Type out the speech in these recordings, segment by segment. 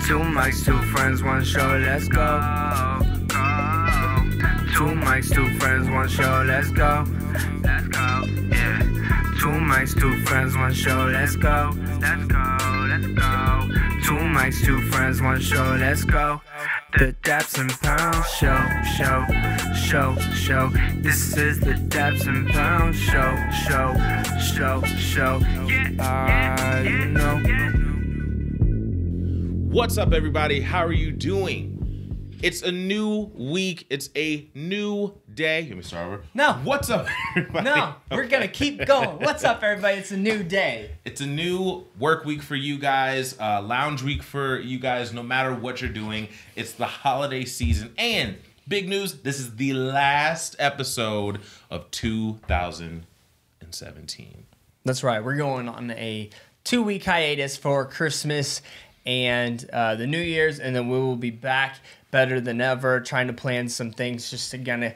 Two mics, two friends, one show, let's go. Two mics, two friends, one show, let's go. Let's go, yeah. Two mics, two friends, one show, let's go. Let's go, let's go. Two mics, two friends, one show, let's go. The Daps and Pounds show. This is the Daps and Pounds show. Yeah, you know. What's up, everybody? How are you doing? It's a new week. It's a new day. Let me start over. No. What's up, everybody? No, we're going to keep going. What's up, everybody? It's a new day. It's a new work week for you guys, lounge week for you guys, no matter what you're doing. It's the holiday season. And big news, this is the last episode of 2017. That's right. We're going on a 2-week hiatus for Christmas and the New Year's, and then we will be back better than ever, trying to plan some things just to kind of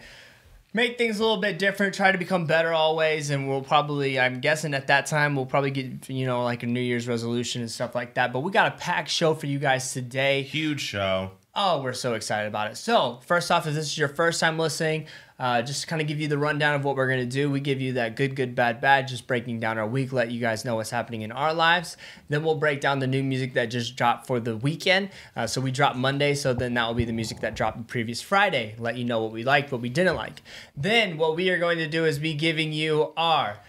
make things a little bit different, try to become better always, and we'll probably, I'm guessing at that time, we'll probably get, you know, like a New Year's resolution and stuff like that. But we got a packed show for you guys today. Huge show. Oh, we're so excited about it. So, first off, if this is your first time listening, just to kind of give you the rundown of what we're going to do. We give you that good, bad, just breaking down our week, let you guys know what's happening in our lives. Then we'll break down the new music that just dropped for the weekend. So we dropped Monday, so then that will be the music that dropped the previous Friday. Let you know what we liked, what we didn't like. Then what we are going to do is be giving you our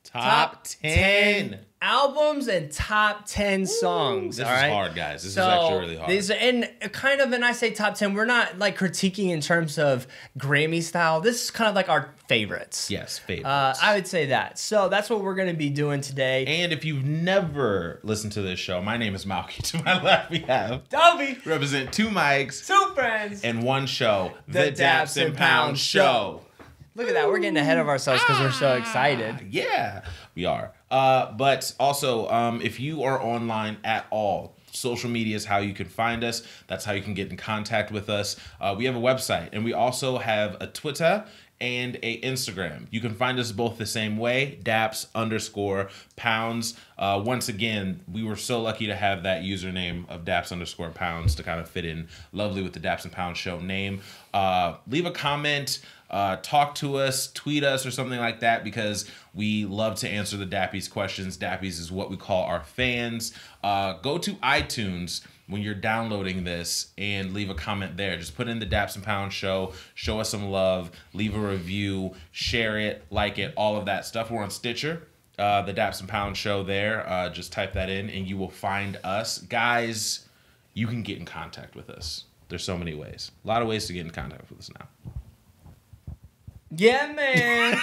Top 10 albums and top 10 songs. This all is right? hard, guys. This is actually really hard. These are, and kind of, and I say top 10, we're not like critiquing in terms of Grammy style. This is kind of like our favorites. Yes, favorites. I would say that. So that's what we're going to be doing today. And if you've never listened to this show, my name is Malky. To my left, we have Dobby, represent 2 mics, 2 friends, and 1 show, The Daps and Pounds Show. Look at that. We're getting ahead of ourselves because we're so excited. Yeah, we are. But also, if you are online at all, social media is how you can find us. That's how you can get in contact with us. We have a website, and we also have a Twitter and a Instagram. You can find us both the same way, Daps_Pounds. Once again, we were so lucky to have that username of Daps_Pounds to kind of fit in lovely with the Daps and Pounds show name. Leave a comment. Talk to us, tweet us, or something like that, because we love to answer the Dappies questions. Dappies is what we call our fans. Go to iTunes when you're downloading this and leave a comment there. Just put in the Daps and Pounds show, show us some love, leave a review, share it, like it, all of that stuff. We're on Stitcher, the Daps and Pounds show there. Just type that in and you will find us. Guys, you can get in contact with us. There's so many ways. A lot of ways to get in contact with us now. Yeah, man.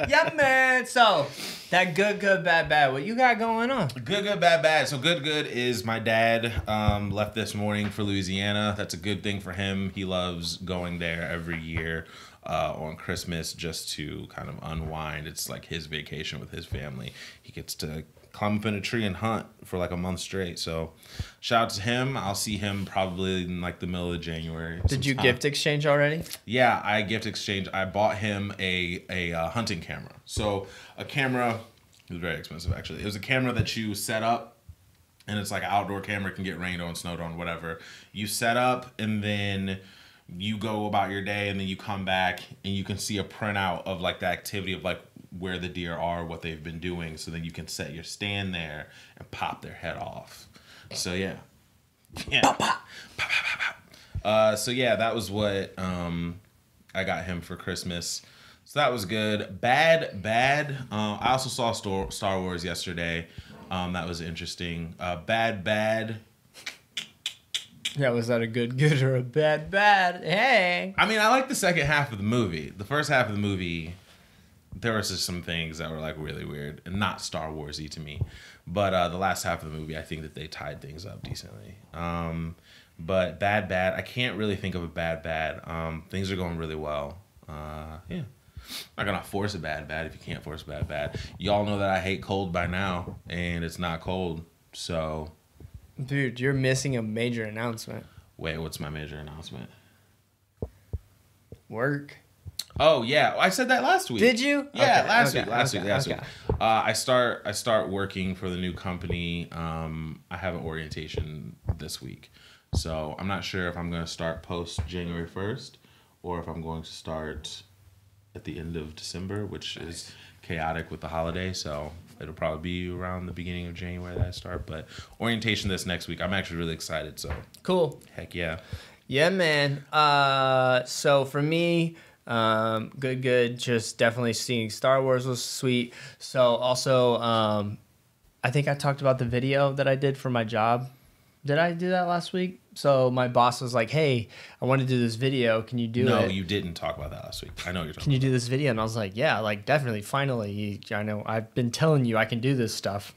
Yeah, man. So, that good, bad. What you got going on? Good, bad. So good is my dad left this morning for Louisiana. That's a good thing for him. He loves going there every year on Christmas just to kind of unwind. It's like his vacation with his family. He gets to climb up in a tree and hunt for like a month straight. So shout out to him. I'll see him probably in like the middle of January. Did you gift exchange already? Yeah, I gift exchange. I bought him a hunting camera. So a camera, it was very expensive actually. It was a camera that you set up, and it's like an outdoor camera. It can get rained on, snowed on, whatever. You set up and then you go about your day, and then you come back and you can see a printout of like the activity of like where the deer are, what they've been doing, so then you can set your stand there and pop their head off. So yeah. Pop, pop. So yeah, that was what I got him for Christmas. So that was good. Bad. I also saw Star Wars yesterday. That was interesting. Bad. Yeah, was that a good or a bad? Hey. I mean, I like the second half of the movie. The first half of the movie, there was just some things that were like really weird and not Star Wars-y to me. But the last half of the movie, I think that they tied things up decently. But bad. I can't really think of a bad. Things are going really well. Yeah. I'm not gonna force a bad if you can't force a bad. Y'all know that I hate cold by now, and it's not cold. So, dude, you're missing a major announcement. Wait, what's my major announcement? Work. Oh yeah, I said that last week. Did you? Yeah, Okay, last okay, week. Last okay. week. I start working for the new company. I have an orientation this week, so I'm not sure if I'm going to start post January 1st or if I'm going to start at the end of December, which is chaotic with the holiday. So it'll probably be around the beginning of January that I start. But orientation this next week. I'm actually really excited. So Cool. heck yeah. Yeah, man. So for me, good. Just definitely seeing Star Wars was sweet. So also, I think I talked about the video that I did for my job. Did I do that last week? So my boss was like, "Hey, I want to do this video. Can you do it?" No, you didn't talk about that last week. I know you're talking. Can you do this video? And I was like, "Yeah, like definitely. Finally, I know. I've been telling you I can do this stuff."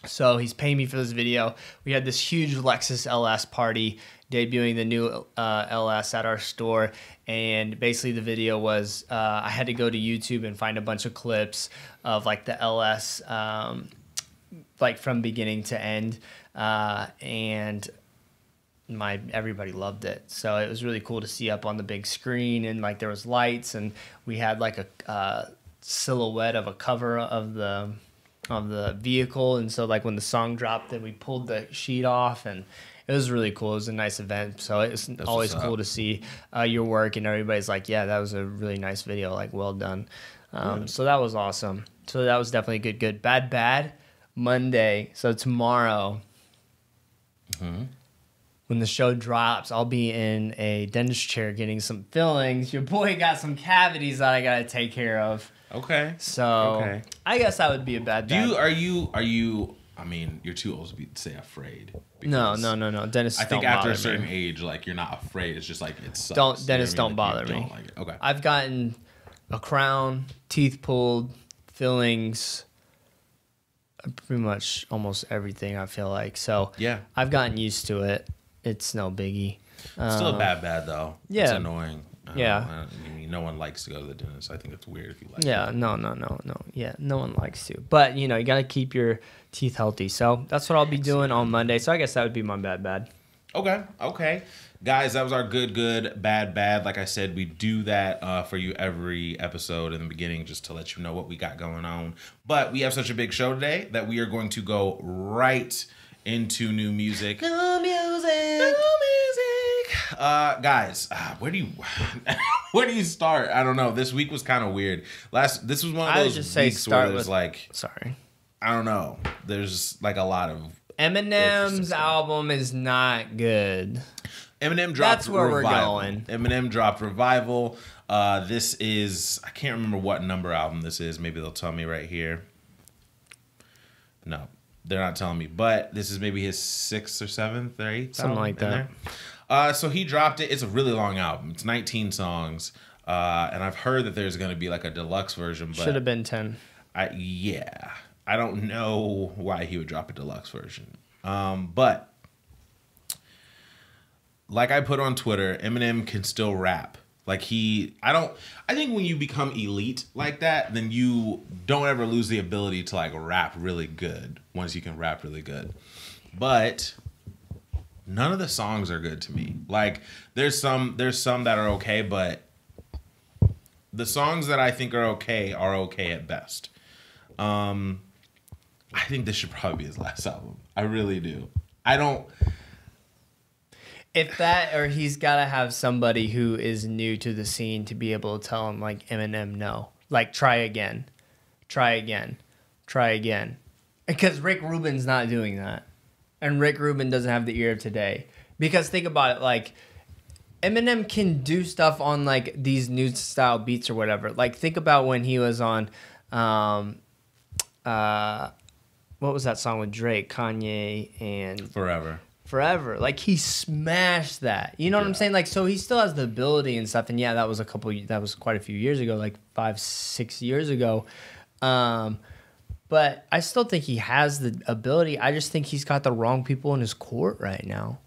So he's paying me for this video. We had this huge Lexus LS party debuting the new LS at our store, and basically the video was I had to go to YouTube and find a bunch of clips of like the LS like from beginning to end, and everybody loved it. So it was really cool to see up on the big screen, and like there was lights, and we had like a silhouette of a cover of the vehicle, and so like when the song dropped, then we pulled the sheet off, and it was really cool. It was a nice event, so it's always cool to see your work, and everybody's like, yeah, that was a really nice video, like well done. So that was awesome. So that was definitely good. Bad Monday, so tomorrow when the show drops, I'll be in a dentist chair getting some fillings. Your boy got some cavities that I gotta take care of. Okay. So I guess that would be a bad. Are you? I mean, you're too old to say afraid. No. Dentists. I think don't after bother a certain me. age, like you're not afraid. It's just like it sucks. Dentists don't bother me. Don't like it. Okay. I've gotten a crown, teeth pulled, fillings, pretty much almost everything. I feel like so. Yeah. I've gotten used to it. It's no biggie. Still bad though. Yeah. It's annoying. Yeah. I mean, no one likes to go to the dentist. I think it's weird if you like. Yeah, no. Yeah, no one likes to. But, you got to keep your teeth healthy. So that's what I'll be doing on Monday. So I guess that would be my bad. Okay. Guys, that was our good, bad. Like I said, we do that for you every episode in the beginning just to let you know what we got going on. But we have such a big show today that we are going to go right into new music. New music. Guys, where do you start? I don't know. This week was kind of weird. This was one of those weeks where there's like, sorry, I don't know. There's like a lot of Eminem's album is not good. Eminem dropped That's where Revival. we're going. Eminem dropped Revival. This is, I can't remember what number album this is. Maybe they'll tell me right here. No, they're not telling me. But this is maybe his 6th or 7th or 8th Something like that. So he dropped it. It's a really long album. It's 19 songs. And I've heard that there's going to be like a deluxe version. But should have been 10. Yeah. I don't know why he would drop a deluxe version. But like I put on Twitter, Eminem can still rap. Like I think when you become elite like that, then you don't ever lose the ability to like rap really good once you can rap really good. But none of the songs are good to me. Like there's some that are okay, but the songs that I think are okay at best. I think this should probably be his last album. I really do. I don't. If that, or he's got to have somebody who is new to the scene to be able to tell him, like, Eminem, no. Like, try again. Because Rick Rubin's not doing that. And Rick Rubin doesn't have the ear of today. Because think about it, like, Eminem can do stuff on, like, these new style beats or whatever. Like, think about when he was on, what was that song with Drake, Kanye, and... Forever. Like, he smashed that. You know what I'm saying? Like, so he still has the ability and stuff. And yeah, that was quite a few years ago, like 5-6 years ago. But I still think he has the ability. I just think he's got the wrong people in his court right now.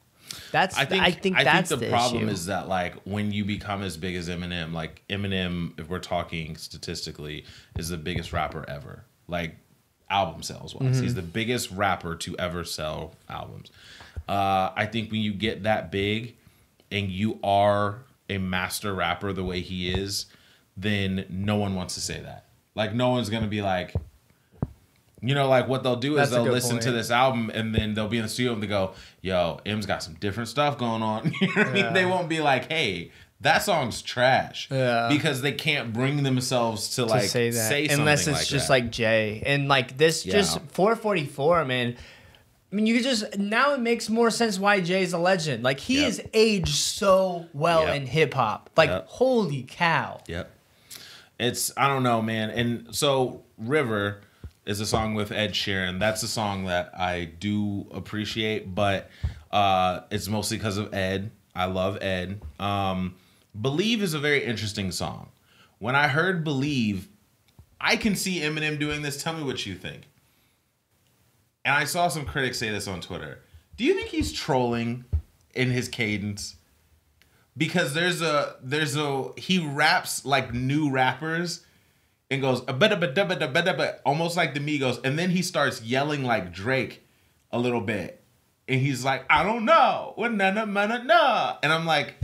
I think the problem issue. is that, like, when you become as big as Eminem, like Eminem, if we're talking statistically, is the biggest rapper ever. Like, album sales wise. He's the biggest rapper to ever sell albums. I think when you get that big and you are a master rapper the way he is, then no one wants to say that. Like, no one's going to be like, you know, like what they'll do is they'll listen to this album and then they'll be in the studio and they go, yo, M's got some different stuff going on. You know what I mean? They won't be like, hey, that song's trash. Yeah. Because they can't bring themselves to like say something unless it's like just that. like Jay. And like this just 444, man. I mean, you could just, now it makes more sense why Jay's a legend. Like, he has aged so well in hip hop. Like, holy cow. Yep. It's, I don't know, man. And so, River is a song with Ed Sheeran. That's a song that I do appreciate, but it's mostly because of Ed. I love Ed. Believe is a very interesting song. When I heard Believe, I can see Eminem doing this. Tell me what you think. And I saw some critics say this on Twitter. Do you think he's trolling in his cadence? Because he raps like new rappers and goes almost like the Migos, and then he starts yelling like Drake a little bit, and he's like, I don't know, and I'm like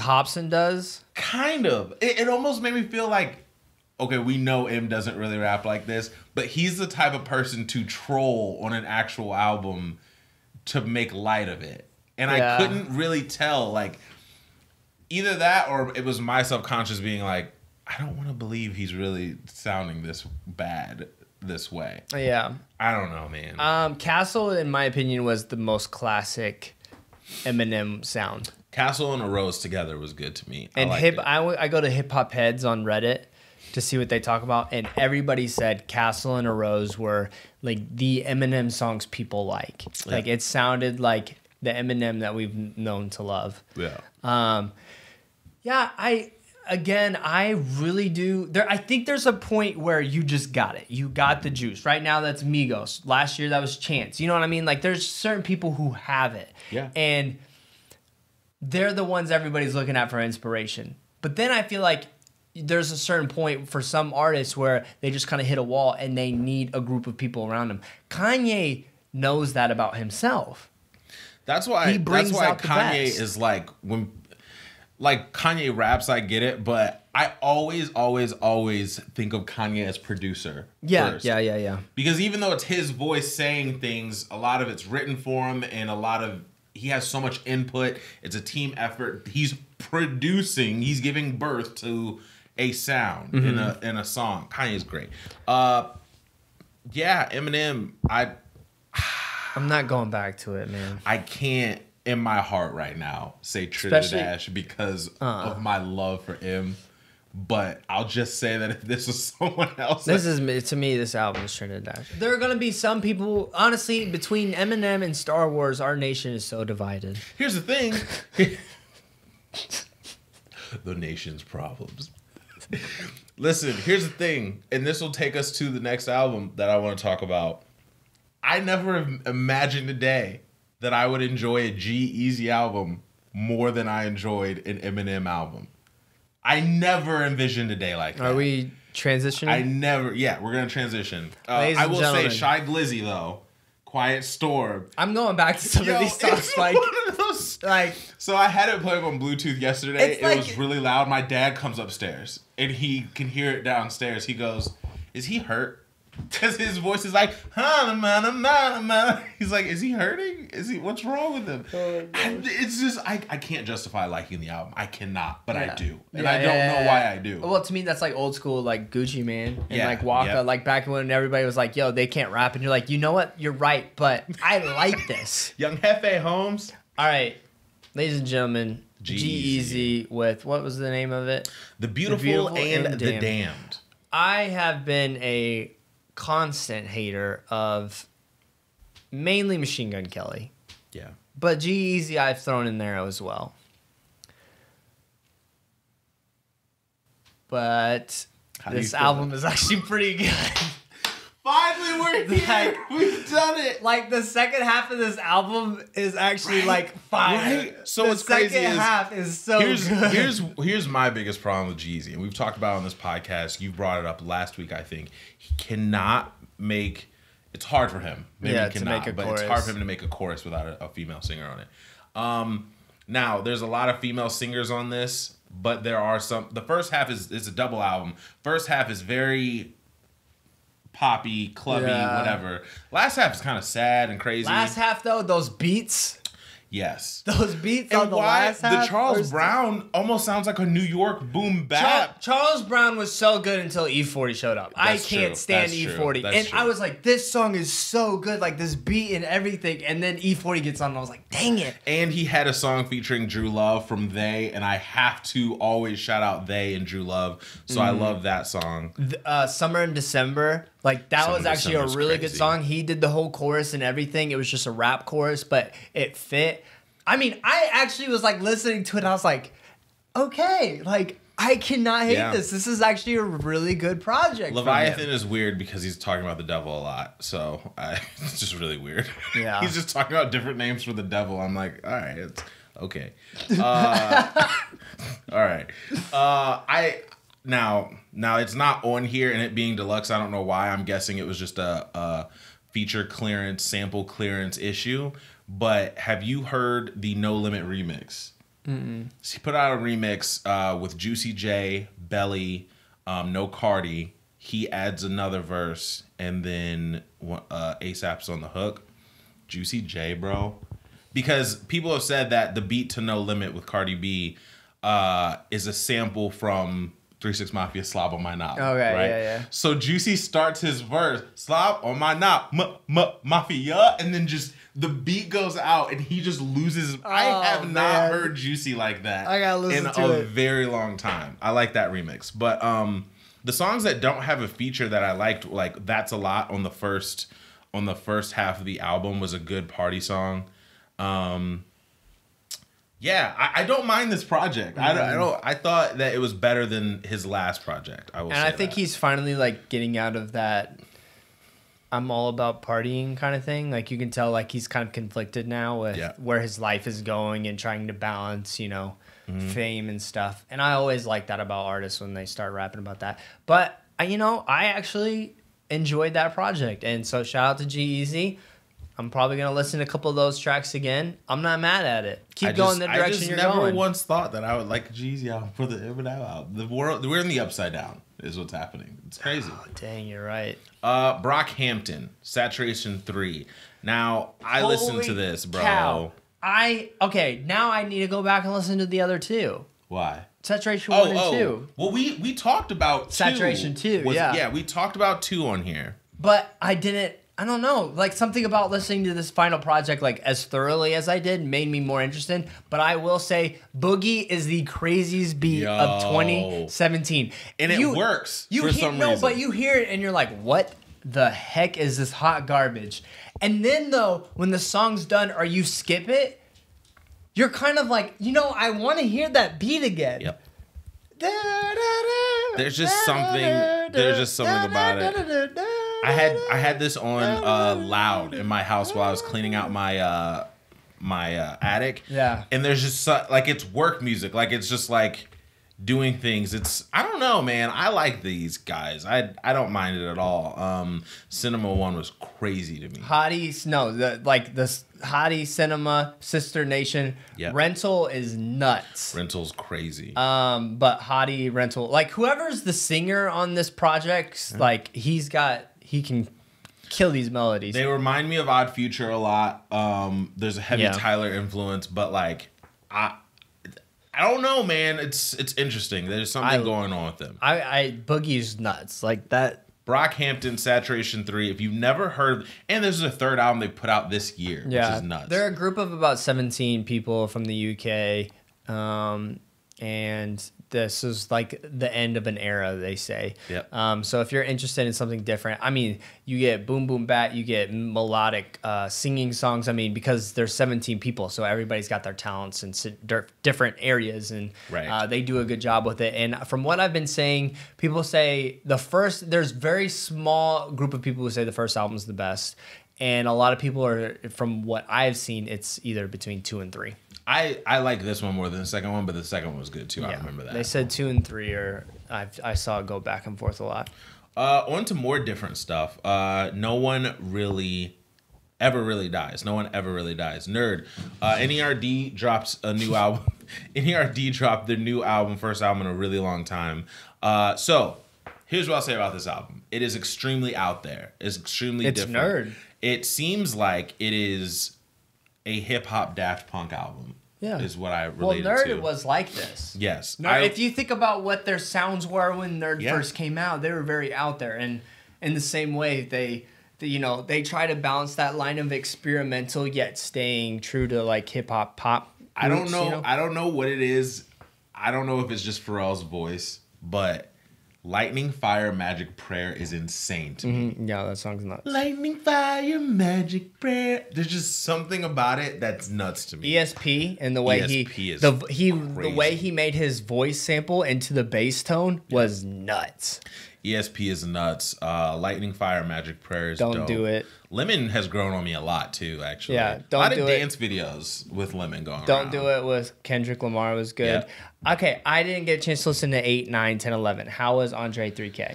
Hobson does, kind of. It almost made me feel like, okay, we know M doesn't really rap like this, but he's the type of person to troll on an actual album to make light of it. And I couldn't really tell, like, either that or it was my subconscious being like, I don't want to believe he's really sounding this bad this way. Yeah. I don't know, man. Castle, in my opinion, was the most classic Eminem sound. Castle and A Rose together was good to me. And I go to Hip Hop Heads on Reddit to see what they talk about, and everybody said Castle and A Rose were like the Eminem songs people like. Yeah. Like, it sounded like the Eminem that we've known to love. Yeah. I really do. I think there's a point where you just got it. You got the juice. Right now, that's Migos. Last year, that was Chance. You know what I mean? Like, there's certain people who have it. Yeah. And they're the ones everybody's looking at for inspiration. But then I feel like there's a certain point for some artists where they just kind of hit a wall and they need a group of people around them. Kanye knows that about himself. That's why Kanye is like, when like Kanye raps, I get it, but I always think of Kanye as producer first. Yeah. Because even though it's his voice saying things, a lot of it's written for him, and he has so much input. It's a team effort. He's producing. He's giving birth to a sound in a song. Kanye's great. Eminem. I'm not going back to it, man. I can't, in my heart right now, say Trinidad because of my love for M. But I'll just say that if this was someone else, to me, this album is Trinidad. There are gonna be some people, honestly, between Eminem and Star Wars, our nation is so divided. Here's the thing: the nation's problems. Listen, here's the thing, and this will take us to the next album that I want to talk about. I never imagined a day that I would enjoy a G-Eazy album more than I enjoyed an Eminem album. I never envisioned a day like that. Are we transitioning? We're going to transition. Ladies I and will gentlemen. say Shy Glizzy, though. Quiet Storm. I'm going back to some of these songs. So I had it playing on Bluetooth yesterday. It was really loud. My dad comes upstairs, and he can hear it downstairs. He goes, is he hurt? Because his voice is like, he's like, is he hurting? What's wrong with him? It's just, I can't justify liking the album. I cannot, but I do. And I don't know why I do. Well, to me, that's like old school, like Gucci Mane and like Waka. Yep. Like back when everybody was like, yo, they can't rap. And you're like, you know what? You're right, but I like this. Young Hefe Holmes. All right. Ladies and gentlemen, G-Eazy with, what was the name of it? The Beautiful and the Damned. I have been a constant hater of mainly Machine Gun Kelly. Yeah. But G-Eazy I've thrown in there as well. But this album is actually pretty good. Finally, we're here. We've done it. Like, the second half of this album is actually like fire. Right. So what's crazy is the second half is so good. Here's my biggest problem with Jeezy, and we've talked about it on this podcast. You brought it up last week, I think. He cannot make. It's hard for him. Maybe he cannot, but it's hard for him to make a chorus without a female singer on it. Now, there's a lot of female singers on this. but there are some. The first half is a double album. First half is very poppy, clubby, whatever. Last half is kind of sad and crazy. Last half though, those beats. Yes. Those beats And on the why last half. the Charles Brown almost sounds like a New York boom bap. Charles Brown was so good until E40 showed up. I can't stand E40. And I was like, this song is so good, like this beat and everything. And then E40 gets on and I was like, dang it. And he had a song featuring Drew Love from They, and I have to always shout out They and Drew Love. So I love that song. Summer in December. Like that was actually a really good song. He did the whole chorus and everything. It was just a rap chorus, but it fit. I mean, I actually was like listening to it. And I was like, okay, like I cannot hate this. This is actually a really good project. Leviathan is weird because he's talking about the devil a lot. So it's just really weird. Yeah. He's just talking about different names for the devil. I'm like, all right, it's okay. All right. Now it's not on here, and it being deluxe, I don't know why. I'm guessing it was just a feature clearance, sample clearance issue. But have you heard the No Limit remix? So he put out a remix with Juicy J, Belly, No Cardi. He adds another verse, and then ASAP's on the hook. Juicy J, bro. Because people have said that the beat to No Limit with Cardi B is a sample from 3 6 Mafia, Slob on My Knob. Okay, right? yeah. So Juicy starts his verse, Slob on My Knob, Mafia, and then just the beat goes out and he just loses. I have not heard Juicy like that I gotta listen in to a it. very long time. I like that remix. But the songs that don't have a feature that I liked, like That's a Lot on the first half of the album, was a good party song. Yeah, I don't mind this project. I thought that it was better than his last project. I will say And I think that. he's finally like getting out of that I'm all about partying kind of thing. Like you can tell like he's kind of conflicted now with where his life is going and trying to balance, you know, fame and stuff. And I always like that about artists when they start rapping about that. But you know, I actually enjoyed that project. And so shout out to G-Eazy. I'm probably going to listen to a couple of those tracks again. I'm not mad at it. Keep going the direction you're going. I never once thought that I would like a Jeezy album for the Eminem album. The world, we're in the upside down is what's happening. It's crazy. Oh, dang, you're right. Brockhampton, Saturation 3. Now, I listened to this, bro. Cow. Okay, now I need to go back and listen to the other two. Why? Saturation 1 and 2. Well, we talked about Saturation 2, yeah. Yeah, we talked about 2 on here. But I don't know, like something about listening to this final project like as thoroughly as I did made me more interested. But I will say Boogie is the craziest beat of 2017. And it works for some reason. But you hear it and you're like, what the heck is this hot garbage? And then though, when the song's done or you skip it, you're kind of like, you know, I want to hear that beat again. Yep. There's just something about it. I had this on loud in my house while I was cleaning out my attic. Yeah. And there's just like it's work music. Like it's just like doing things. It's I don't know, man. I like these guys. I don't mind it at all. Cinema One was crazy to me. Hottie Cinema, Sister Nation. Yep. Rental is nuts. Rental's crazy. But Hottie Rental, like whoever's the singer on this project, like he can kill these melodies. They remind me of Odd Future a lot. There's a heavy Tyler influence, but like I don't know, man. It's interesting. There's something going on with them. Boogie's nuts like that. Brockhampton, Saturation 3. If you've never heard, and there's a third album they put out this year, which is nuts. They're a group of about 17 people from the UK, and this is like the end of an era, they say. Yep. So if you're interested in something different, I mean, you get boom boom bat, you get melodic singing songs. I mean, because there's 17 people, so everybody's got their talents in different areas, and they do a good job with it. And from what I've been saying, people say there's very small group of people who say the first album's the best, and a lot of people are, from what I've seen, it's either between 2 and 3. I like this one more than the second one, but the second one was good too. I remember that. They said 2 and 3 I saw it go back and forth a lot. On to more different stuff. No one really ever really dies. No one ever really dies. N.E.R.D. N.E.R.D. drops a new album. N.E.R.D dropped their new album, first album in a really long time. So here's what I'll say about this album. It is extremely out there. It's extremely different. N.E.R.D. It seems like it is a hip hop Daft Punk album. Yeah, is what I related N.E.R.D to. was like this. Yes. If you think about what their sounds were when N.E.R.D first came out, they were very out there, and in the same way they try to balance that line of experimental yet staying true to like hip hop pop. I don't know. I don't know what it is. I don't know if it's just Pharrell's voice, but Lightning, Fire, Magic, Prayer is insane to me. Yeah, that song's nuts. Lightning, Fire, Magic, Prayer. There's just something about it that's nuts to me. ESP and the way the way he made his voice sample into the bass tone was nuts. ESP is nuts. Lightning, Fire, Magic, Prayer is Don't dope. do it. Lemon has grown on me a lot too, actually. Yeah, a lot of dance videos with Lemon going Don't do it with Kendrick Lamar was good. Yeah. Okay, I didn't get a chance to listen to 8, 9, 10, 11. How was Andre 3K?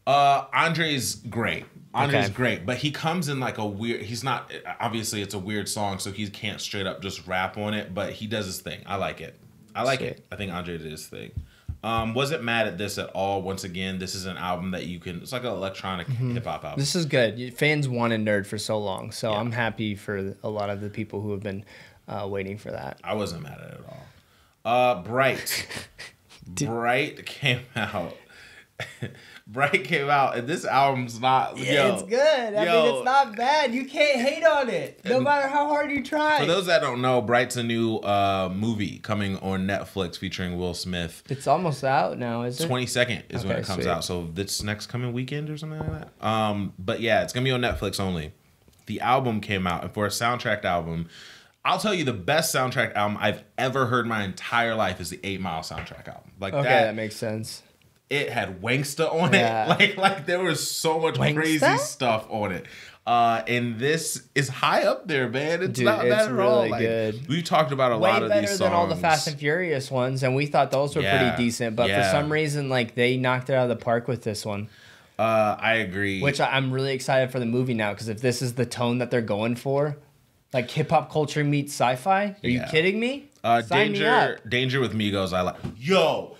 Andre's great. Andre's great, but he comes in like a weird. He's not obviously it's a weird song, so he can't straight up just rap on it. But he does his thing. I like it. I like it. I think Andre did his thing. Wasn't mad at this at all. Once again, this is an album that you can. It's like an electronic hip hop album. This is good. Fans wanted N.E.R.D for so long, so I'm happy for a lot of the people who have been waiting for that. I wasn't mad at it at all. Bright. Bright came out. Bright came out, and this album's not. Yeah, it's good. I mean, it's not bad. You can't hate on it, no matter how hard you try. For those that don't know, Bright's a new movie coming on Netflix featuring Will Smith. It's almost out now, is it? 22nd is when it comes out, so this next coming weekend or something like that. But yeah, it's gonna be on Netflix only. The album came out, and for a soundtrack album, I'll tell you the best soundtrack album I've ever heard in my entire life is the 8 Mile soundtrack album. Like that makes sense. It had Wangsta on it. Like there was so much crazy stuff on it. And this is high up there, man. It's not bad at all. Like, good. We talked about a lot of these songs. Way better than all the Fast and Furious ones, and we thought those were pretty decent. But for some reason, like they knocked it out of the park with this one. I agree. Which I'm really excited for the movie now, because if this is the tone that they're going for, like hip hop culture meets sci-fi, are you kidding me? Sign me up. Danger with Migos. I like. Yo.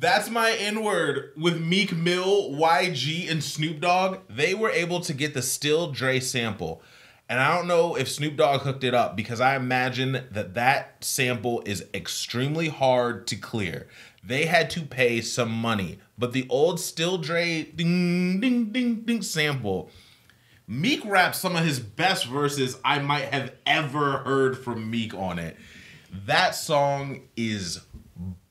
That's my N-word with Meek Mill, YG, and Snoop Dogg. They were able to get the Still Dre sample. And I don't know if Snoop Dogg hooked it up, because I imagine that sample is extremely hard to clear. They had to pay some money. But the old Still Dre ding, ding, ding, ding sample, Meek raps some of his best verses I might have ever heard from Meek on it. That song is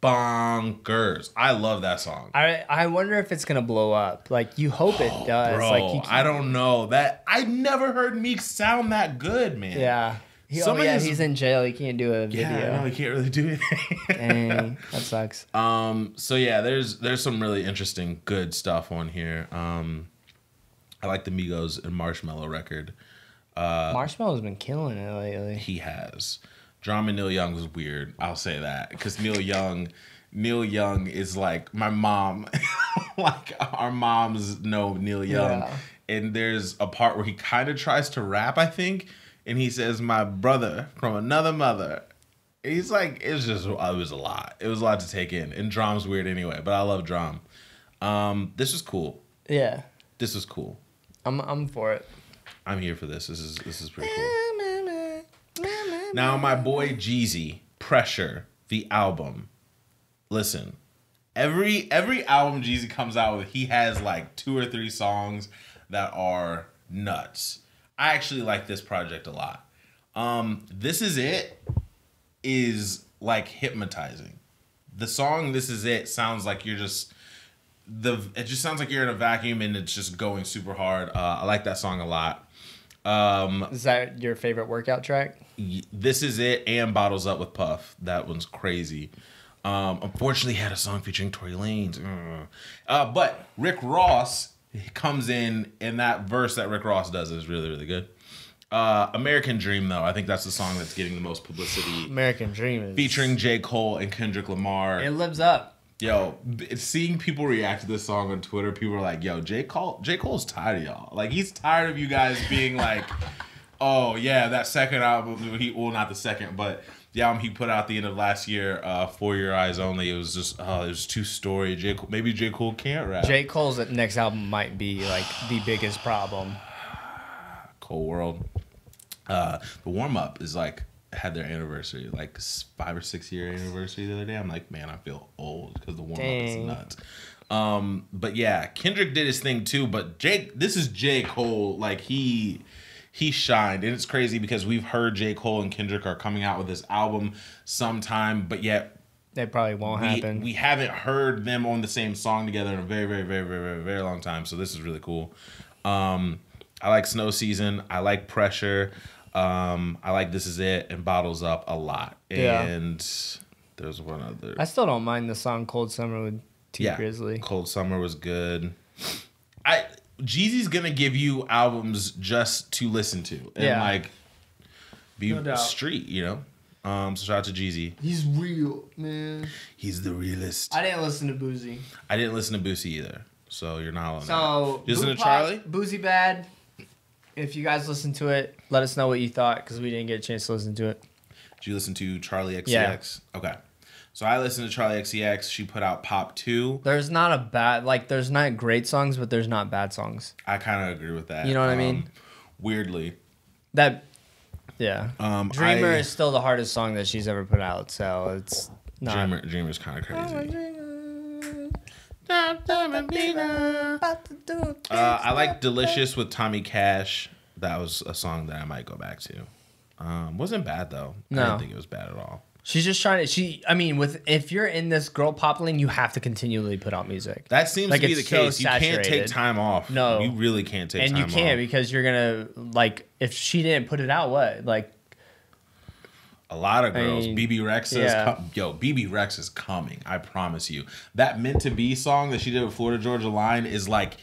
bonkers. I love that song. I wonder if it's gonna blow up. Like, you hope it does. Bro, like, I don't know. That I never heard Meek sound that good, man. Yeah. He's in jail. He can't do a video. Yeah, no, he can't really do anything. Dang, that sucks. So yeah, there's some really interesting, good stuff on here. I like the Migos and Marshmello record. Marshmello's been killing it lately. He has. Drama Neil Young was weird. I'll say that, because Neil Young is like my mom. Like our moms know Neil Young, and there's a part where he kind of tries to rap, I think, and he says, "My brother from another mother." And he's like, it was a lot. It was a lot to take in, and Drum's weird anyway. But I love Drum. This was cool. Yeah, this was cool. I'm for it. I'm here for this. This is pretty cool. Now, my boy Jeezy, Pressure, the album. Listen, every album Jeezy comes out with, he has like 2 or 3 songs that are nuts. I actually like this project a lot. This Is It is like hypnotizing. The song This Is It sounds like you're just it just sounds like you're in a vacuum and it's just going super hard. I like that song a lot. Is that your favorite workout track? This Is It and Bottles Up with Puff. That one's crazy. Unfortunately, had a song featuring Tory Lanez. But Rick Ross comes in, and that verse that Rick Ross does is really, really good. American Dream, though, I think that's the song that's getting the most publicity. American Dream is... featuring J. Cole and Kendrick Lamar. It lives up. Yo, seeing people react to this song on Twitter, people are like, yo, J. Cole's tired of y'all. Like, he's tired of you guys being like, Oh yeah, that second album. Well, not the second, but the album he put out the end of last year, For Your Eyes Only. It was just, it was too story. Maybe J. Cole can't rap. J. Cole's next album might be like the biggest problem. Cole World. The warm up is like had their anniversary, like 5 or 6 year anniversary the other day. I'm like, man, I feel old because the warm up is nuts. But yeah, Kendrick did his thing too. But this is J. Cole. Like he shined, and it's crazy because we've heard J. Cole and Kendrick are coming out with this album sometime, but yet it probably won't happen. We haven't heard them on the same song together in a very, very, very, very, very, very long time. So this is really cool. I like Snow Season. I like Pressure. I like This Is It and Bottles Up a lot. And there's one other. I still don't mind the song Cold Summer with T Grizzly. Cold Summer was good. Jeezy's gonna give you albums just to listen to and like be street, you know. So shout out to Jeezy. He's real, man. He's the realest. I didn't listen to Boozy. I didn't listen to Boosie either. So you're not on so that. Listen to Charlie? Boozy Bad. If you guys listen to it, let us know what you thought because we didn't get a chance to listen to it. Did you listen to Charlie XCX? Yeah. Okay. So I listened to Charlie XCX. She put out Pop 2. There's not a bad, like, there's not great songs, but there's not bad songs. I kind of agree with that. You know what I mean? Weirdly. Yeah. Dreamer is still the hardest song that she's ever put out, so it's not. Dreamer's kind of crazy. I like Delicious with Tommy Cash. That was a song that I might go back to. Wasn't bad, though. No. I didn't think it was bad at all. She's just trying to. If you're in this girl pop lane, you have to continually put out music. That seems to be the case. You can't take time off. No, you really can't take time off. And you can't because you're gonna if she didn't put it out, what a lot of girls. BB Rex is BB Rex is coming. I promise you. That Meant to Be song that she did with Florida Georgia Line is like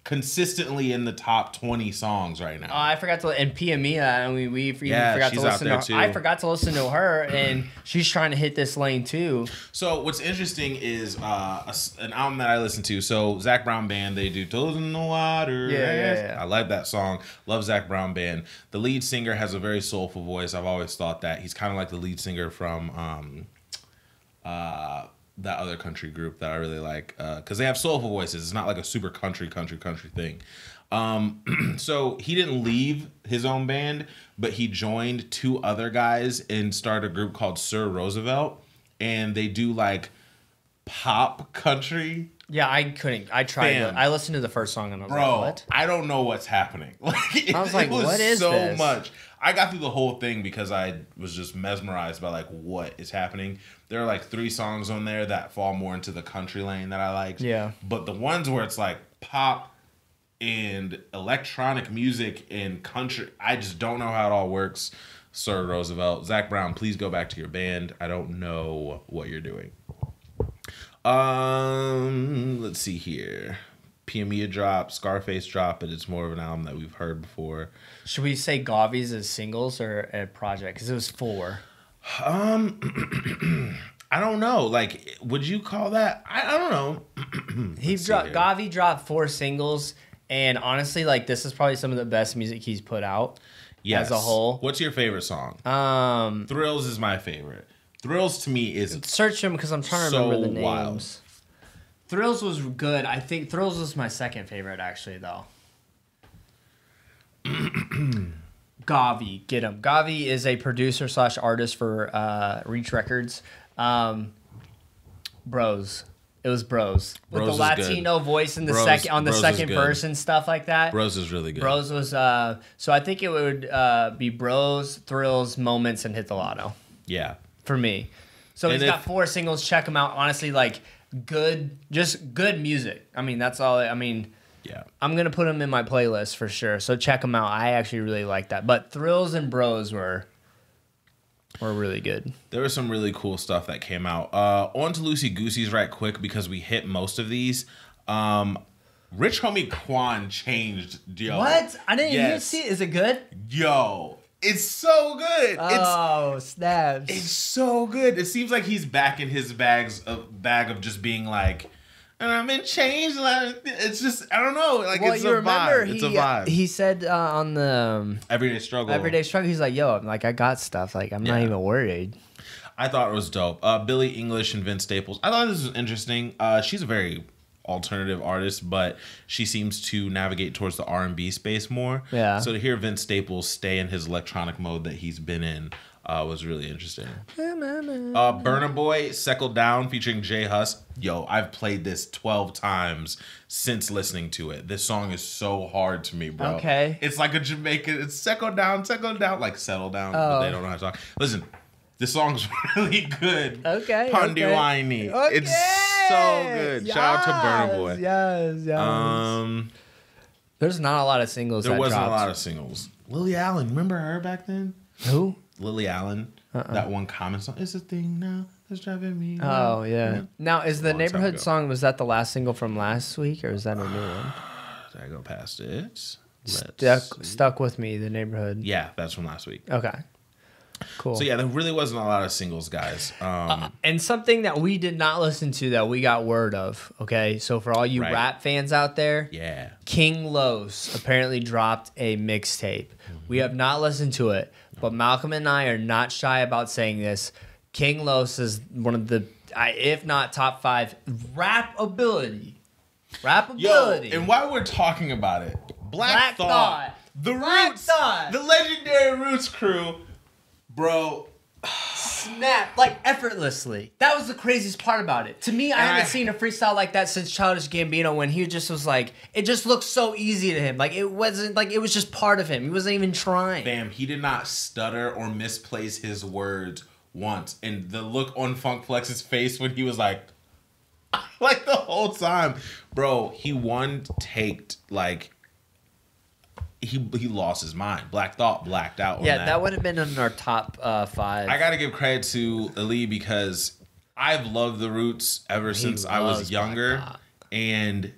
consistently in the top 20 songs right now. I forgot to, and Pia Mia, and we forgot to listen to her. Too. I forgot to listen to her, and she's trying to hit this lane too. So what's interesting is an album that I listen to. So Zac Brown Band, they do Toes in the Water. Yeah. I like that song. Love Zac Brown Band. The lead singer has a very soulful voice. I've always thought that. He's kind of like the lead singer from that other country group that I really like, because they have soulful voices. It's not like a super country thing. So he didn't leave his own band, but he joined 2 other guys and started a group called Sir Roosevelt, and they do like pop country. Yeah, I couldn't. I tried. I listened to the first song and I was like, what? I don't know what's happening. I was like, what is so this? much. I got through the whole thing because I was just mesmerized by like what is happening. There are like 3 songs on there that fall more into the country lane that I liked. Yeah. But the ones where it's like pop and electronic music and country, I just don't know how it all works. Sir Roosevelt, Zac Brown, please go back to your band. I don't know what you're doing. Let's see here. Pia Mia drop, Scarface drop, but it's more of an album that we've heard before. Should we say Gavi's as singles or a project? Because it was 4. I don't know. Like, would you call that? I don't know. Gavi dropped 4 singles, and honestly, like this is probably some of the best music he's put out as a whole. What's your favorite song? Thrills is my favorite. Thrills to me is search him because I'm trying to remember the names. Wild. Thrills was good. I think Thrills was my second favorite actually though. Gavi, get him. Gavi is a producer / artist for Reach Records. Bros. It was Bros. With the Latino voice in the second verse and stuff like that. Bros is really good. Bros was so I think it would be Bros, Thrills, Moments, and Hit the Lotto. Yeah. For me. So he's got 4 singles. Check them out. Honestly, like just good music. I mean, that's all. I mean, yeah. I'm gonna put them in my playlist for sure. So check them out. I actually really like that. But Thrills and Bros were really good. There was some really cool stuff that came out. On to Loosey Goosey's right quick because we hit most of these. Rich Homie Quan changed. Yo. What? I didn't even see it. Is it good? Yo. It's so good. Snaps. It's so good. It seems like he's back in his bag of just being like, and I'm in change. Like, it's just, I don't know. Like, Well, it's you a remember vibe. It's a vibe. he said on the Everyday struggle. he's like, yo, like I got stuff. Like I'm not even worried. I thought it was dope. Billie English and Vince Staples. I thought this was interesting. She's a very alternative artist, but she seems to navigate towards the R&B space more. Yeah. So to hear Vince Staples stay in his electronic mode that he's been in was really interesting. Burna Boy, Settle Down featuring J Hus. Yo, I've played this 12 times since listening to it. This song is so hard to me, bro. Okay. It's like a Jamaican, it's settle down, like settle down, but they don't know how to talk. Listen, this song's really good. Okay. Pandiwani. Okay. It's so good. Yes, Shout out to Burna Boy. Yes. There's not a lot of singles. There wasn't dropped. a lot of singles. Lily Allen, remember her back then? Who? Lily Allen. That one comment song. It's a thing now. It's driving me. Oh yeah. Now is the Long time Neighborhood ago. song? Was that the last single from last week, or is that a new one? Did I go past it? Stuck with me. The Neighborhood. Yeah, that's from last week. Okay. Cool. So yeah, there really wasn't a lot of singles, guys. And something that we did not listen to that we got word of. Okay, so for all you Right. rap fans out there, Yeah. King Los apparently dropped a mixtape. We have not listened to it, but Malcolm and I are not shy about saying this. King Los is one of the, if not top 5, rap ability. Yo, and while we're talking about it, Black Thought, the Black Roots, Thought. the legendary Roots crew, bro. Snap, like effortlessly. That was the craziest part about it. To me, I haven't seen a freestyle like that since Childish Gambino, when he just was like, it just looked so easy to him. Like it wasn't like, it was just part of him. He wasn't even trying. Bam, he did not stutter or misplace his words once. And the look on Funk Flex's face when he was like the whole time, bro, he one-taked, like, he lost his mind. Black Thought blacked out on Yeah, that would have been in our top 5. I gotta give credit to Ali because I've loved the Roots ever since I was loves younger. Black Thought. And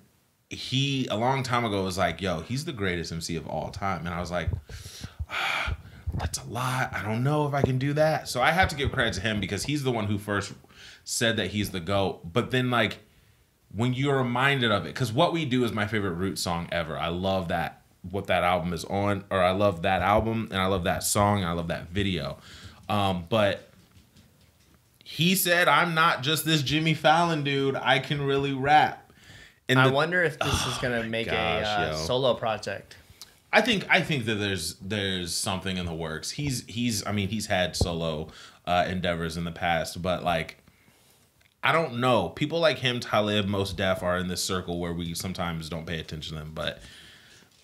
he, a long time ago, was like, yo, he's the greatest MC of all time. And I was like, that's a lot. I don't know if I can do that. So I have to give credit to him because he's the one who first said that he's the GOAT. But then, like, when you're reminded of it, because What We Do is my favorite Roots song ever. I love that. What that album is on, or I love that album, and I love that song, and I love that video. But he said, I'm not just this Jimmy Fallon dude. I can really rap. And I wonder if this is gonna make gosh, a yo. solo project. I think that there's something in the works. He's had solo endeavors in the past, but like, I don't know. People like him, Talib, Mos Def are in this circle where we sometimes don't pay attention to them, but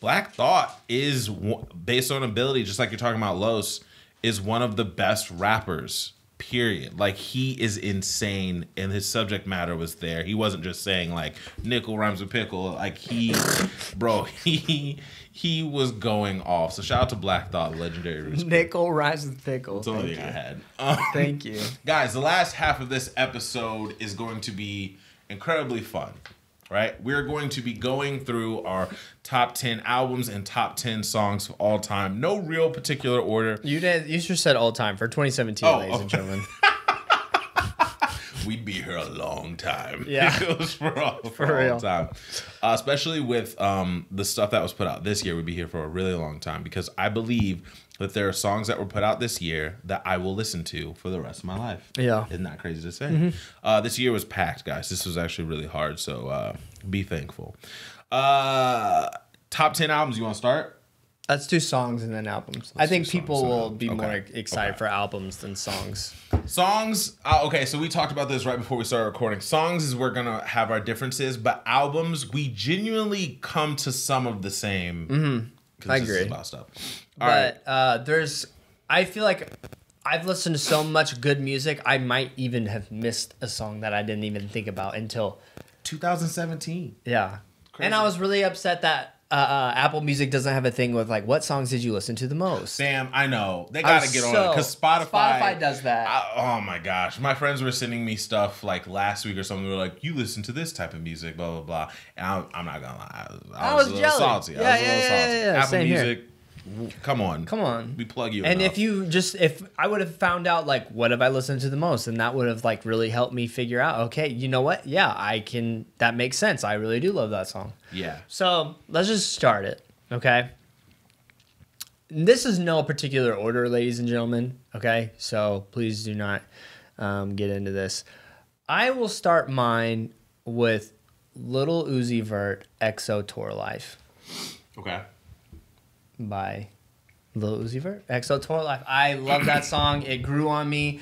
Black Thought is, based on ability, just like you're talking about Los, is one of the best rappers, period. Like, he is insane, and his subject matter was there. He wasn't just saying, like, nickel rhymes with pickle. Like, he was going off. So shout out to Black Thought, legendary Roots. Nickel rhymes with pickle. That's the only thing I had. Thank you. Guys, the last half of this episode is going to be incredibly fun. Right? We're going to be going through our top 10 albums and top 10 songs of all time. No real particular order. You just said all time for 2017, ladies and gentlemen. We'd be here a long time. Yeah. It was for a real. long time. Especially with the stuff that was put out this year, we'd be here for a really long time because I believe that there are songs that were put out this year that I will listen to for the rest of my life. Yeah. Isn't that crazy to say? This year was packed, guys. This was actually really hard, so be thankful. Top 10 albums, you want to start? Let's do songs and then albums. I think do people songs and will albums. be more Okay. excited for albums than songs. Songs, okay, so we talked about this right before we started recording. Songs is we're going to have our differences, but albums, we genuinely come to some of the same. I This is agree. about stuff. All right. But I feel like I've listened to so much good music, I might even have missed a song that I didn't even think about until 2017. Yeah. Crazy. And I was really upset that Apple Music doesn't have a thing with like, what songs did you listen to the most? Damn, I know. They got to get on it because Spotify does that. Oh my gosh. My friends were sending me stuff like last week or something. They were like, you listen to this type of music, blah, blah, blah. And I'm not going to lie. I was a little jealous. salty. Yeah, I was a little salty. yeah. Apple Same here. Music, Come on. Come on. We plug you And enough. if I would have found out, like, what have I listened to the most, and that would have, like, really helped me figure out, okay, you know what? Yeah, that makes sense. I really do love that song. Yeah. So let's just start it, okay? This is no particular order, ladies and gentlemen, okay? So please do not get into this. I will start mine with Lil Uzi Vert, EXO Tour Life. Okay. By Lil Uzi Vert, EXO Tour Life. I love that song. It grew on me.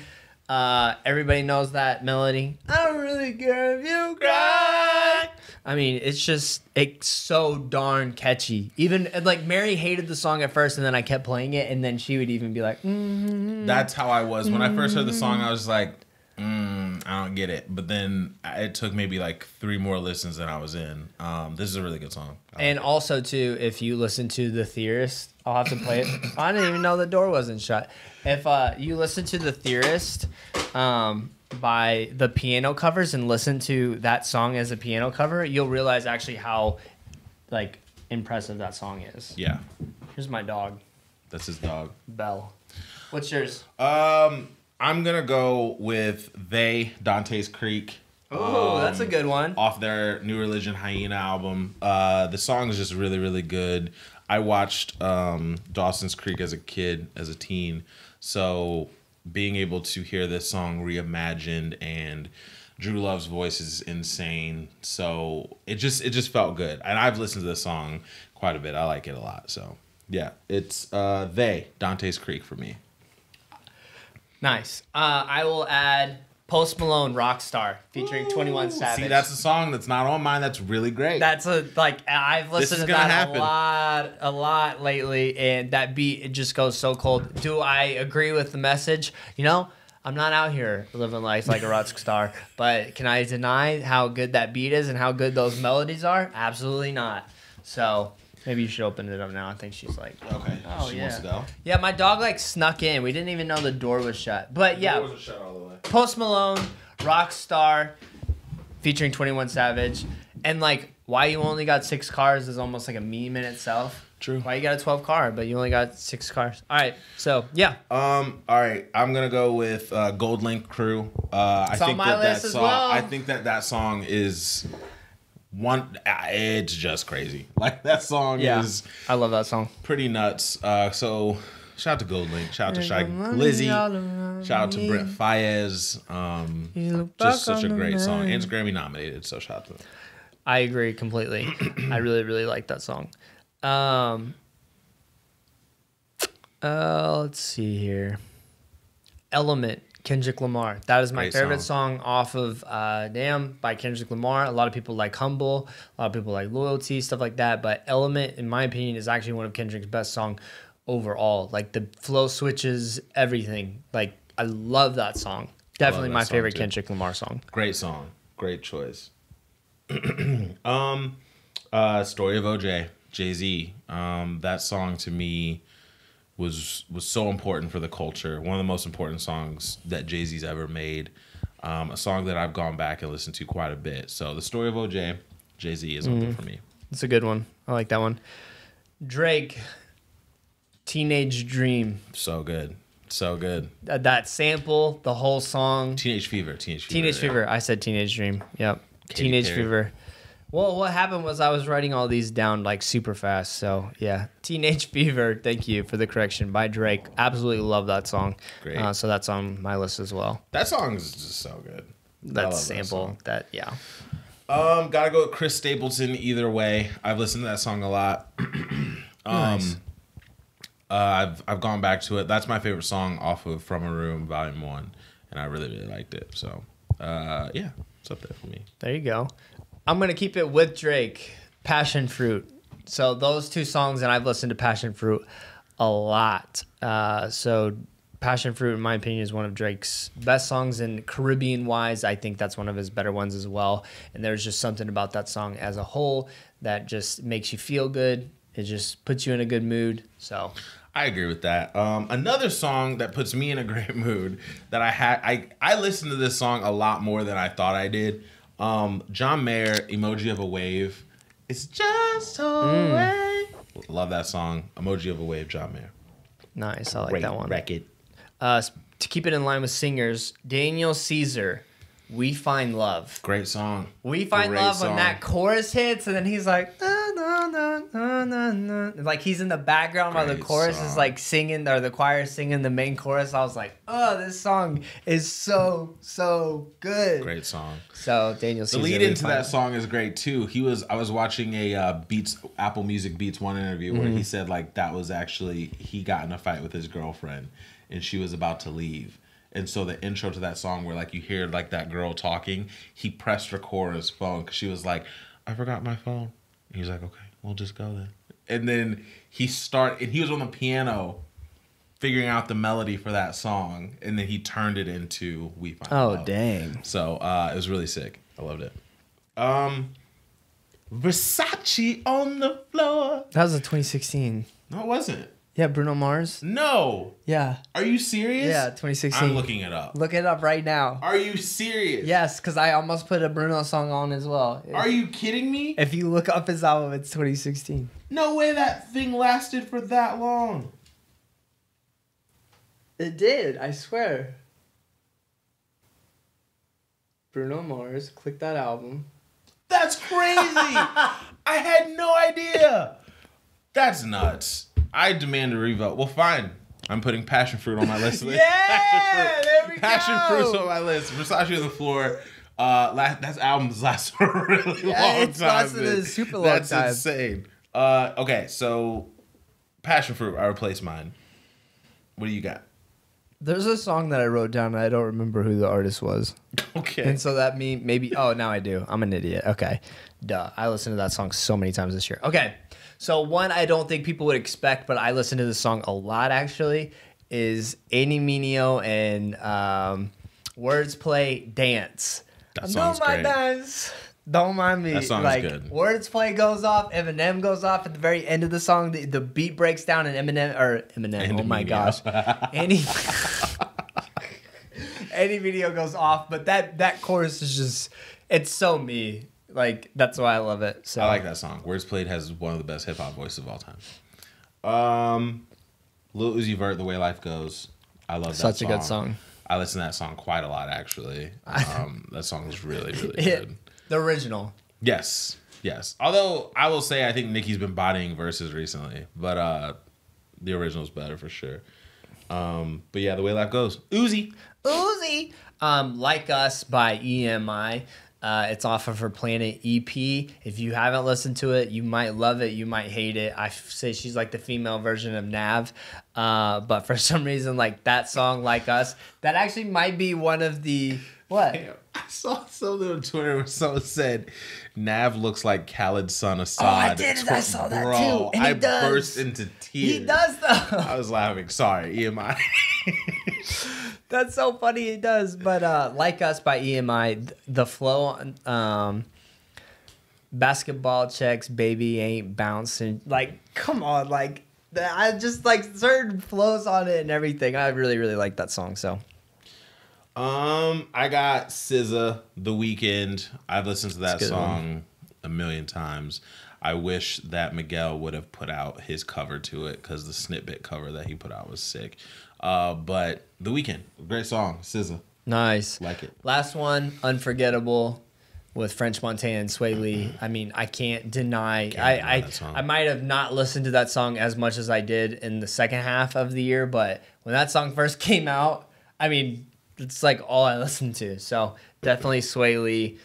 Everybody knows that melody. I don't really care if you cry. I mean, it's so darn catchy. Even, like, Mary hated the song at first, and then I kept playing it, and then she would even be like, That's how I was. When I first heard the song, I was like, I don't get it. But then it took maybe like 3 more listens than I was in. This is a really good song. And also, too, if you listen to The Theorist, I'll have to play it. I didn't even know the door wasn't shut. If you listen to The Theorist by the piano covers and listen to that song as a piano cover, you'll realize actually how, like, impressive that song is. Yeah. Here's my dog. That's his dog. Belle. What's yours? I'm going to go with Dante's Creek. Oh, that's a good one. Off their New Religion Hyena album. The song is just really, really good. I watched Dawson's Creek as a kid, as a teen. So being able to hear this song reimagined, and Drew Love's voice is insane. So it just felt good. And I've listened to this song quite a bit. I like it a lot. So yeah, it's Dante's Creek for me. Nice. I will add Post Malone, Rockstar, featuring 21 Savage. See, that's a song that's not on mine. That's really great. I've listened to that a lot lately, and that beat, it just goes so cold. Do I agree with the message? You know, I'm not out here living life like a rock star, but can I deny how good that beat is and how good those melodies are? Absolutely not. So maybe you should open it up now. I think she's like, okay. Oh, she yeah. wants to go. Yeah, my dog like snuck in. We didn't even know the door was shut. But yeah, It wasn't shut all the way. Post Malone, Rockstar, featuring 21 Savage, and like why you only got 6 cars is almost like a meme in itself. True. Why you got a 12 car, but you only got 6 cars? All right, so yeah. All right, I'm gonna go with Gold Link Crew. I think on my list as well. I think that song is one. It's just crazy. Like that song is. I love that song. Pretty nuts. So shout out to Gold Link. Shout out to Shy Glizzy. Shout out to Brent Fayez. Just such a great song. And it's Grammy nominated. So shout out to them. I agree completely. I really, really like that song. Let's see here. Element, Kendrick Lamar. That is my Great favorite song off of Damn by Kendrick Lamar. A lot of people like Humble. A lot of people like Loyalty, stuff like that. But Element, in my opinion, is actually one of Kendrick's best songs overall. Like the flow switches, everything. Like I love that song. Definitely my favorite Kendrick Lamar song. Great song. Great choice. Story of OJ, Jay-Z. That song to me was so important for the culture. One of the most important songs that Jay-Z's ever made. A song that I've gone back and listened to quite a bit. So the Story of OJ, Jay-Z is up there for me. It's a good one. I like that one. Drake, Teenage Dream. So good. So good. That sample, the whole song. Teenage Fever. Teenage Fever. I said Teenage Dream. Yep. Katy Teenage Perry. Fever. Well, what happened was I was writing all these down like super fast. So yeah, Teenage Fever. Thank you for the correction by Drake. Absolutely love that song. Great. So that's on my list as well. That song is just so good. That sample. Yeah. Gotta go with Chris Stapleton either way. I've listened to that song a lot. Nice. I've gone back to it. That's my favorite song off of From a Room Volume 1, and I really, really liked it. So, yeah, it's up there for me. There you go. I'm going to keep it with Drake, Passion Fruit. So those 2 songs, and I've listened to Passion Fruit a lot. So Passion Fruit, in my opinion, is one of Drake's best songs, and Caribbean-wise, I think that's one of his better ones as well. And there's just something about that song as a whole that just makes you feel good. It just puts you in a good mood. So I agree with that. Another song that puts me in a great mood that I listened to this song a lot more than I thought I did. John Mayer, Emoji of a Wave. It's just a way. Love that song. Emoji of a Wave, John Mayer. Nice. I like Great that one. record. To keep it in line with singers, Daniel Caesar, We Find Love. Great song. We Find Great Love song. when that chorus hits, and then he's like, na, na, na, na, na, na. Like he's in the background while the Great chorus is song. like singing, or the choir is singing the main chorus. I was like, oh, this song is so good. Great song. So Daniel Caesar. The lead We into Find that Love. song is great too. I was watching a Apple Music Beats One interview where he said like that was actually he got in a fight with his girlfriend and she was about to leave. And so the intro to that song where like you hear like that girl talking, he pressed record on his phone because she was like, I forgot my phone. And he's like, okay, we'll just go then. And then he was on the piano figuring out the melody for that song, and then he turned it into We Find Love. Oh dang. So it was really sick. I loved it. Versace on the floor. That was a 2016. No, it wasn't. Yeah, Bruno Mars. No. Yeah. Are you serious? Yeah, 2016. I'm looking it up. Look it up right now. Are you serious? Yes, because I almost put a Bruno song on as well. Are you kidding me? If you look up his album, it's 2016. No way that thing lasted for that long. It did, I swear. Bruno Mars, click that album. That's crazy. I had no idea. That's nuts. I demand a revote. Well, fine. I'm putting Passion Fruit on my list. Yeah, there we go. Passion Fruit's on my list. Versace on the floor. That album's lasted for a really long it's time. lasted a super long That's time. insane. Okay, so Passion Fruit, I replaced mine. What do you got? There's a song that I wrote down and I don't remember who the artist was. Okay. And so that maybe, oh, now I do. I'm an idiot. Okay. Duh. I listened to that song so many times this year. Okay. So one I don't think people would expect, but I listen to this song a lot actually, is N.E.R.D and Words Play Dance. That song's great. Dance. Don't mind me. That song's like, good. Words Play goes off, Eminem goes off at the very end of the song. The beat breaks down and Eminem, oh my gosh. Any video goes off, but that chorus is just, it's so me. Like, that's why I love it. So I like that song. Words Played has one of the best hip hop voices of all time. Lil Uzi Vert, The Way Life Goes. I love that song. Such a good song. I listen to that song quite a lot, actually. That song is really, really good. The original. Yes. Although, I will say, I think Nicki's been bodying verses recently. But the original's better for sure. But yeah, The Way Life Goes. Uzi. Like Us by EMI. It's off of her Planet EP. If you haven't listened to it, you might love it, you might hate it. I say she's like the female version of Nav. But for some reason, like that song, Like Us, that actually might be one of the... What? Damn. I saw something on Twitter where someone said Nav looks like Khaled's son Assad. Oh, I did. I saw that Bro, too. And he I does. burst into tears. He does, though. I was laughing. Sorry, EMI. That's so funny. He does. But Like Us by EMI, the flow, basketball checks, baby ain't bouncing. Like, come on. Like, I just like certain flows on it and everything. I really, really like that song. So, I got SZA, The Weeknd. I've listened to that That's a good song a million times. I wish that Miguel would have put out his cover to it because the snippet cover that he put out was sick. But The Weeknd, great song. SZA, nice. like it. Last one, Unforgettable with French Montana and Sway Lee. I mean, I can't deny. deny that song. I might have not listened to that song as much as I did in the second half of the year, but when that song first came out, I mean, it's like all I listened to. So definitely Sway Lee,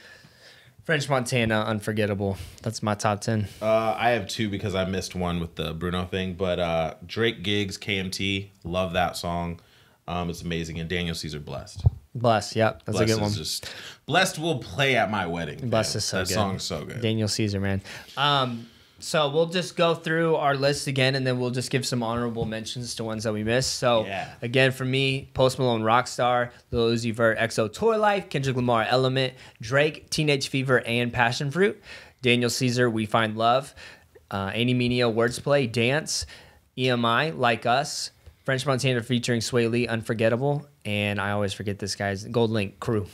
French Montana, Unforgettable. That's my top 10. I have two because I missed one with the Bruno thing, but Drake Gigs, KMT, love that song. It's amazing. And Daniel Caesar, Blessed. Blessed, yep. That's Blessed a good one. Blessed will play at my wedding. Blessed man. is so that good. That song's so good. Daniel Caesar, man. So we'll just go through our list again, and then we'll just give some honorable mentions to ones that we missed. So again, for me, Post Malone, Rockstar, Lil Uzi Vert, EXO, Tour Life, Kendrick Lamar, Element, Drake, Teenage Fever, and Passion Fruit. Daniel Caesar, We Find Love. N.E.R.D, Words Play, Dance. EMI, Like Us. French Montana featuring Sway Lee, Unforgettable. And I always forget this guy's Gold Link, Crew.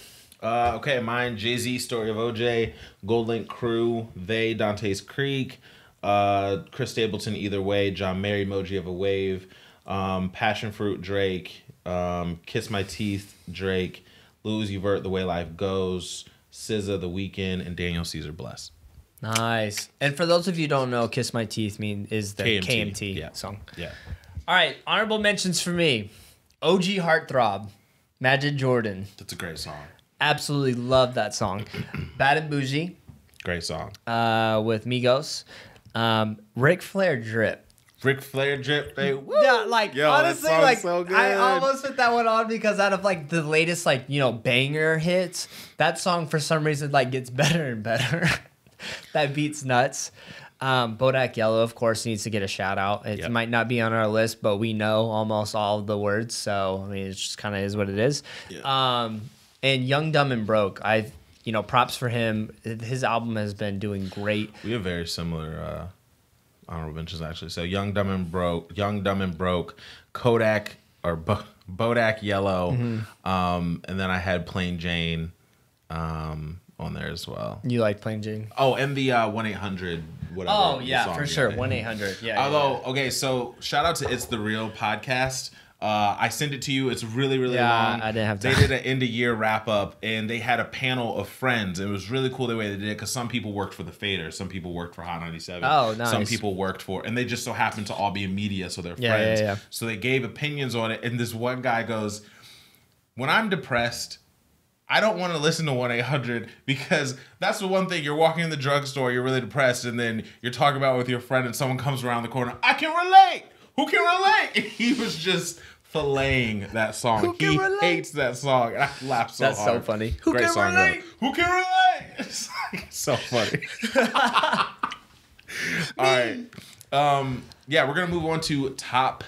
Okay, mine, Jay-Z, Story of OJ, Gold Link Crew, They, Dante's Creek, Chris Stapleton, Either Way, John Mayer, Emoji of a Wave, Passion Fruit, Drake, Kiss My Teeth, Drake, Lil Uzi Vert, The Way Life Goes, SZA, The Weeknd, and Daniel Caesar, Bless. Nice. And for those of you who don't know, Kiss My Teeth is the KMT yeah. song. Yeah. All right, honorable mentions for me. OG Heartthrob, Magic Jordan. That's a great song. Absolutely love that song. Bad and Bougie. Great song. With Migos. Ric Flair Drip. Ric Flair Drip, baby. Yeah, like, Yo, honestly, that song's like, so good. I almost put that one on because out of, like, the latest, like, you know, banger hits, that song, for some reason, like, gets better and better. That beat's nuts. Bodak Yellow, of course, needs to get a shout out. It might not be on our list, but we know almost all of the words, so, I mean, it just kind of is what it is. Yeah. And Young, Dumb, and Broke, you know, props for him. His album has been doing great. We have very similar honorable mentions, actually. So Young, Dumb, and Broke, Kodak, or Bodak Yellow, and then I had Plain Jane on there as well. You like Plain Jane? Oh, and the 1-800 whatever. Oh, yeah, for sure. Yeah. 1-800. Yeah. Although, okay, so shout out to It's The Real podcast. I sent it to you. It's really, really long. I didn't have time. They did an end of year wrap up, and they had a panel of friends. It was really cool the way they did it because some people worked for the Fader, some people worked for Hot 97. Oh, nice. Some people worked for, and they just so happened to all be in media, so they're Yeah, friends. yeah. So they gave opinions on it, and this one guy goes, "When I'm depressed, I don't want to listen to 1-800 because that's the one thing. You're walking in the drugstore, you're really depressed, and then you're talking about it with your friend, and someone comes around the corner. I can relate. Who can relate?" And he was just filleting that song. He hates that song, and I laughed so hard. That's so funny. Who can relate? Who can relate? It's like so funny. All right. Yeah, we're gonna move on to top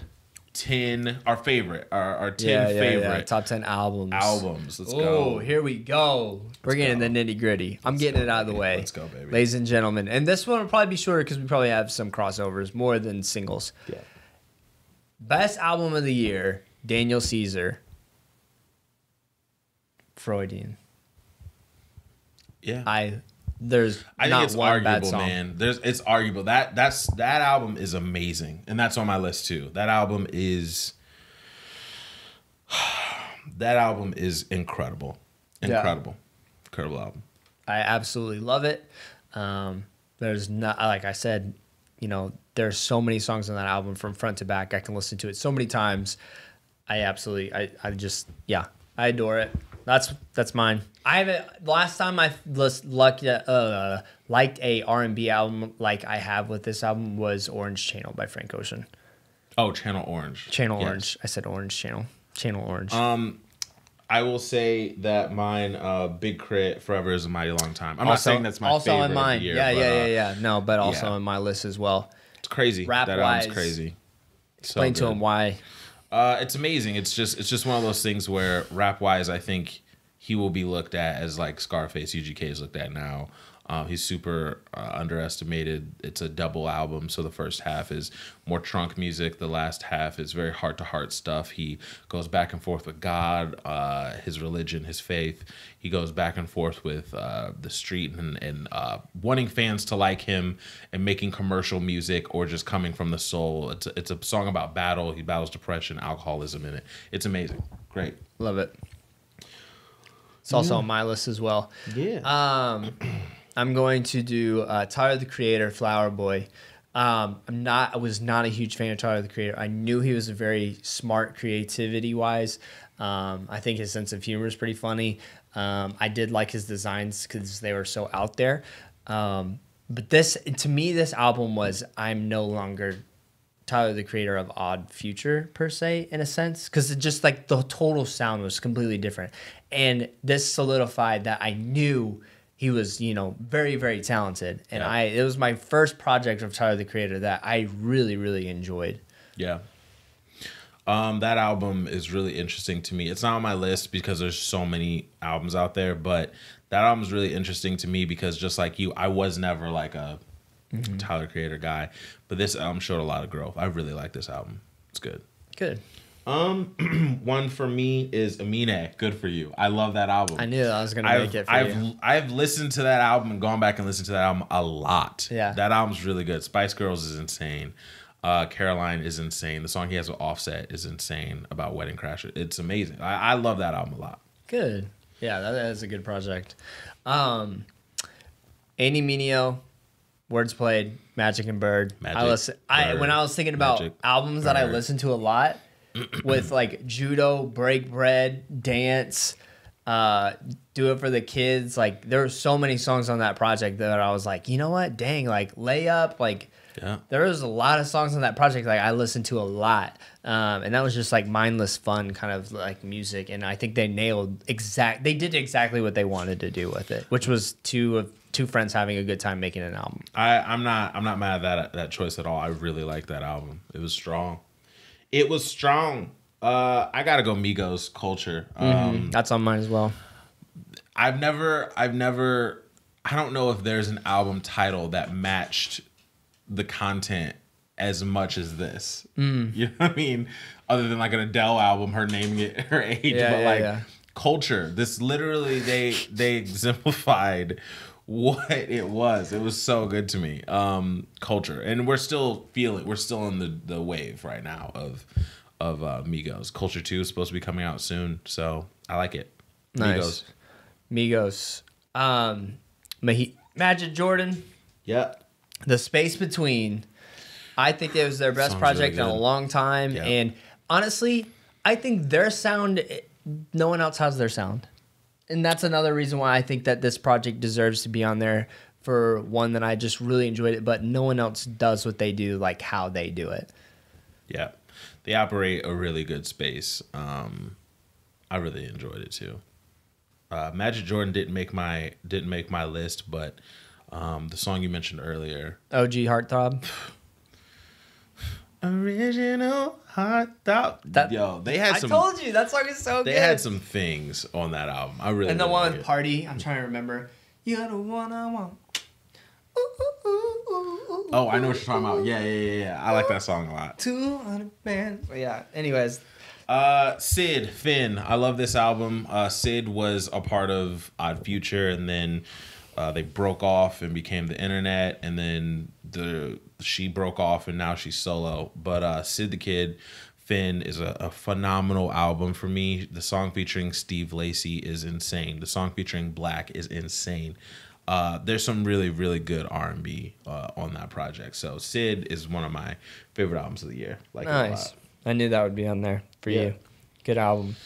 10, our favorite, our 10 favorite. Yeah. Top 10 albums. Let's Oh, go. here we go. We're getting the nitty gritty. I'm getting it out of the way. Let's go, baby. Ladies and gentlemen. And this one will probably be shorter because we probably have some crossovers more than singles. Yeah. Best album of the year, Daniel Caesar. Freudian. Yeah. I think it's one bad arguable, song. man. It's arguable. That album is amazing, and that's on my list too. That album is incredible. Incredible album. I absolutely love it. There's not, like I said, you know, there's so many songs on that album from front to back. I can listen to it so many times. I adore it. That's mine. Last time I liked a R&B album like I have with this album was Orange Channel by Frank Ocean. Oh, Channel Orange. Channel Yes. Orange. I said Orange Channel. Channel Orange. I will say that mine, Big Crit, Forever Is a Mighty Long Time. I'm not saying that's my also favorite on mine. of the year. Yeah. No, but also yeah. on my list as well. It's crazy. Rap that wise, album's crazy. Explain to him why. It's amazing. It's just one of those things where rap wise, I think he will be looked at as like Scarface, UGK is looked at now. He's super underestimated. It's a double album, so the first half is more trunk music. The last half is very heart-to-heart stuff. He goes back and forth with God, his religion, his faith. He goes back and forth with the street and wanting fans to like him and making commercial music or just coming from the soul. It's a song about battle. He battles depression, alcoholism in it. It's amazing. Great. Love it. It's also on my list as well. Yeah. I'm going to do Tyler the Creator, Flower Boy. I was not a huge fan of Tyler the Creator. I knew he was very smart creativity wise. I think his sense of humor is pretty funny. I did like his designs because they were so out there. But to me, this album was, I'm no longer Tyler the Creator of Odd Future per se, in a sense, because it just like the total sound was completely different. And this solidified that I knew he was, very, very talented. And it was my first project of Tyler the Creator that I really, really enjoyed. Yeah. That album is really interesting to me. It's not on my list because there's so many albums out there, but that album is really interesting to me because just like you, I was never like a Tyler Creator guy, but this album showed a lot of growth. I really like this album. It's good. Good. One for me is Eminem, Good For You. I love that album. I knew I was gonna make it for you. I've listened to that album and gone back and listened to that album a lot. Yeah. That album's really good. Spice Girls is insane. Caroline is insane. The song he has with Offset is insane about Wedding Crasher. It's amazing. I love that album a lot. Good. Yeah, that is a good project. Andy Mineo, Words Played, Magic and Bird. Magic, When I was thinking about Magic, albums that I Bird. listen to a lot, with like Judo, Break Bread, Dance, Do It for the Kids. Like there were so many songs on that project that I was like, you know what? Dang, like Layup, like Yeah. there was a lot of songs on that project like I listened to a lot. And that was just like mindless fun kind of like music. And I think they they did exactly what they wanted to do with it, which was two friends having a good time making an album. I'm not mad at that choice at all. I really like that album. It was strong. It was strong. I gotta go Migos, Culture. That's on mine as well. I don't know if there's an album title that matched the content as much as this. You know what I mean? Other than like an Adele album, her naming it her age, Culture. This literally they exemplified what it was. It was so good to me. Culture, and we're still in the wave right now of Migos. Culture 2 is supposed to be coming out soon, so I like it. Nice. Migos. Magic Jordan. Yeah. The Space Between. I think it was their best Song's project really in a good. long time, Yep. and honestly, I think their sound. No one else has their sound. And that's another reason why I think that this project deserves to be on there for one that I just really enjoyed it, but no one else does what they do like how they do it. Yeah. They operate a really good space. I really enjoyed it too. Magic Jordan didn't make my list, but the song you mentioned earlier, OG Heartthrob. Original Heartthrob. Yo, they had some. I told you that song is so good. They had some things on that album. I really And the really one like with it. Party, I'm trying to remember. You're the one I want. Oh, I know what you're talking about. Yeah. I like that song a lot. 200 bands. Yeah. Anyways, Sid, Finn. I love this album. Sid was a part of Odd Future, and then they broke off and became the Internet, and then she broke off, and now she's solo. But Sid the Kid, Finn is a phenomenal album for me. The song featuring Steve Lacy is insane. The song featuring Black is insane. There's some really, really good R&B on that project. So Sid is one of my favorite albums of the year. Like it a nice. lot. I knew that would be on there for you. Good album.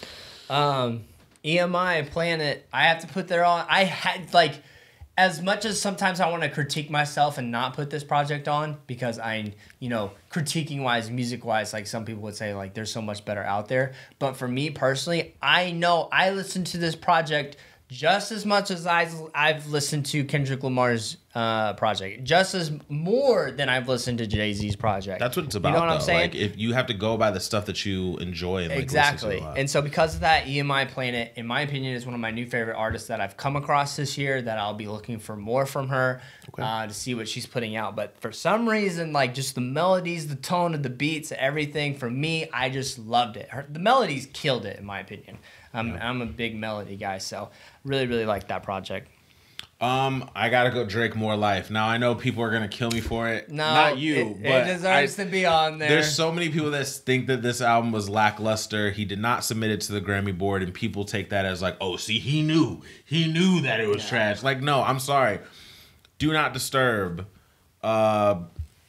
EMI, Planet. I have to put there on. I had like, as much as sometimes I want to critique myself and not put this project on because critiquing wise, music wise, like some people would say, like there's so much better out there. But for me personally, I know I listened to this project just as much as I've listened to Kendrick Lamar's project, just as more than I've listened to Jay-Z's project. That's what it's about. You know what I'm though. saying? Like if you have to go by the stuff that you enjoy and like, Exactly. listen to a lot. And so because of that, EMI Planet, in my opinion, is one of my new favorite artists that I've come across this year that I'll be looking for more from her to see what she's putting out. But for some reason, like just the melodies, the tone of the beats, everything, for me, I just loved it. The melodies killed it, in my opinion. I'm a big melody guy, so really, really like that project. I gotta go Drake More Life. Now I know people are gonna kill me for it. No, Not you, it but deserves to be on there. There's so many people that think that this album was lackluster. He did not submit it to the Grammy board, and people take that as like, oh, see, he knew that it was trash. Like, no, I'm sorry. Do Not Disturb,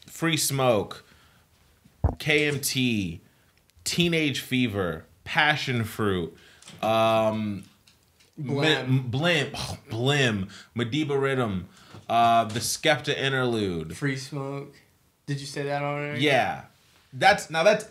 Free Smoke, KMT, Teenage Fever, Passion Fruit, Blim, Madiba Rhythm, the Skepta Interlude. Free Smoke. Did you say that on there? Yeah. That's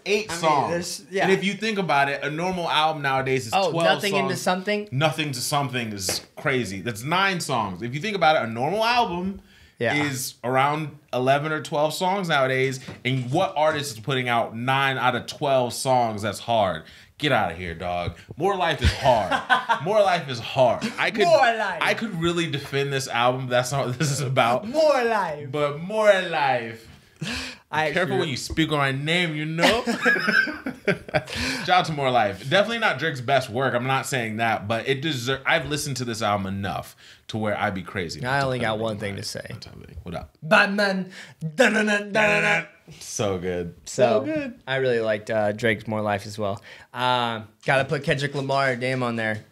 8 songs. yeah. And if you think about it, a normal album nowadays is 12 Nothing songs. Into Something? Nothing to Something is crazy. That's 9 songs. If you think about it, a normal album is around 11 or 12 songs nowadays. And what artist is putting out 9 out of 12 songs that's hard? Get out of here, dog. More Life is hard. More Life is hard. I could really defend this album. That's not what this is about. More Life. But More Life. Careful when you speak on my name, you know? Shout out to More Life. Definitely not Drake's best work. I'm not saying that, but it deserves. I've listened to this album enough to where I'd be crazy. I only got one thing to say. What up? Batman. Dun-dun-dun-dun-dun-dun. So good. So good. I really liked Drake's More Life as well. Gotta put Kendrick Lamar damn on there.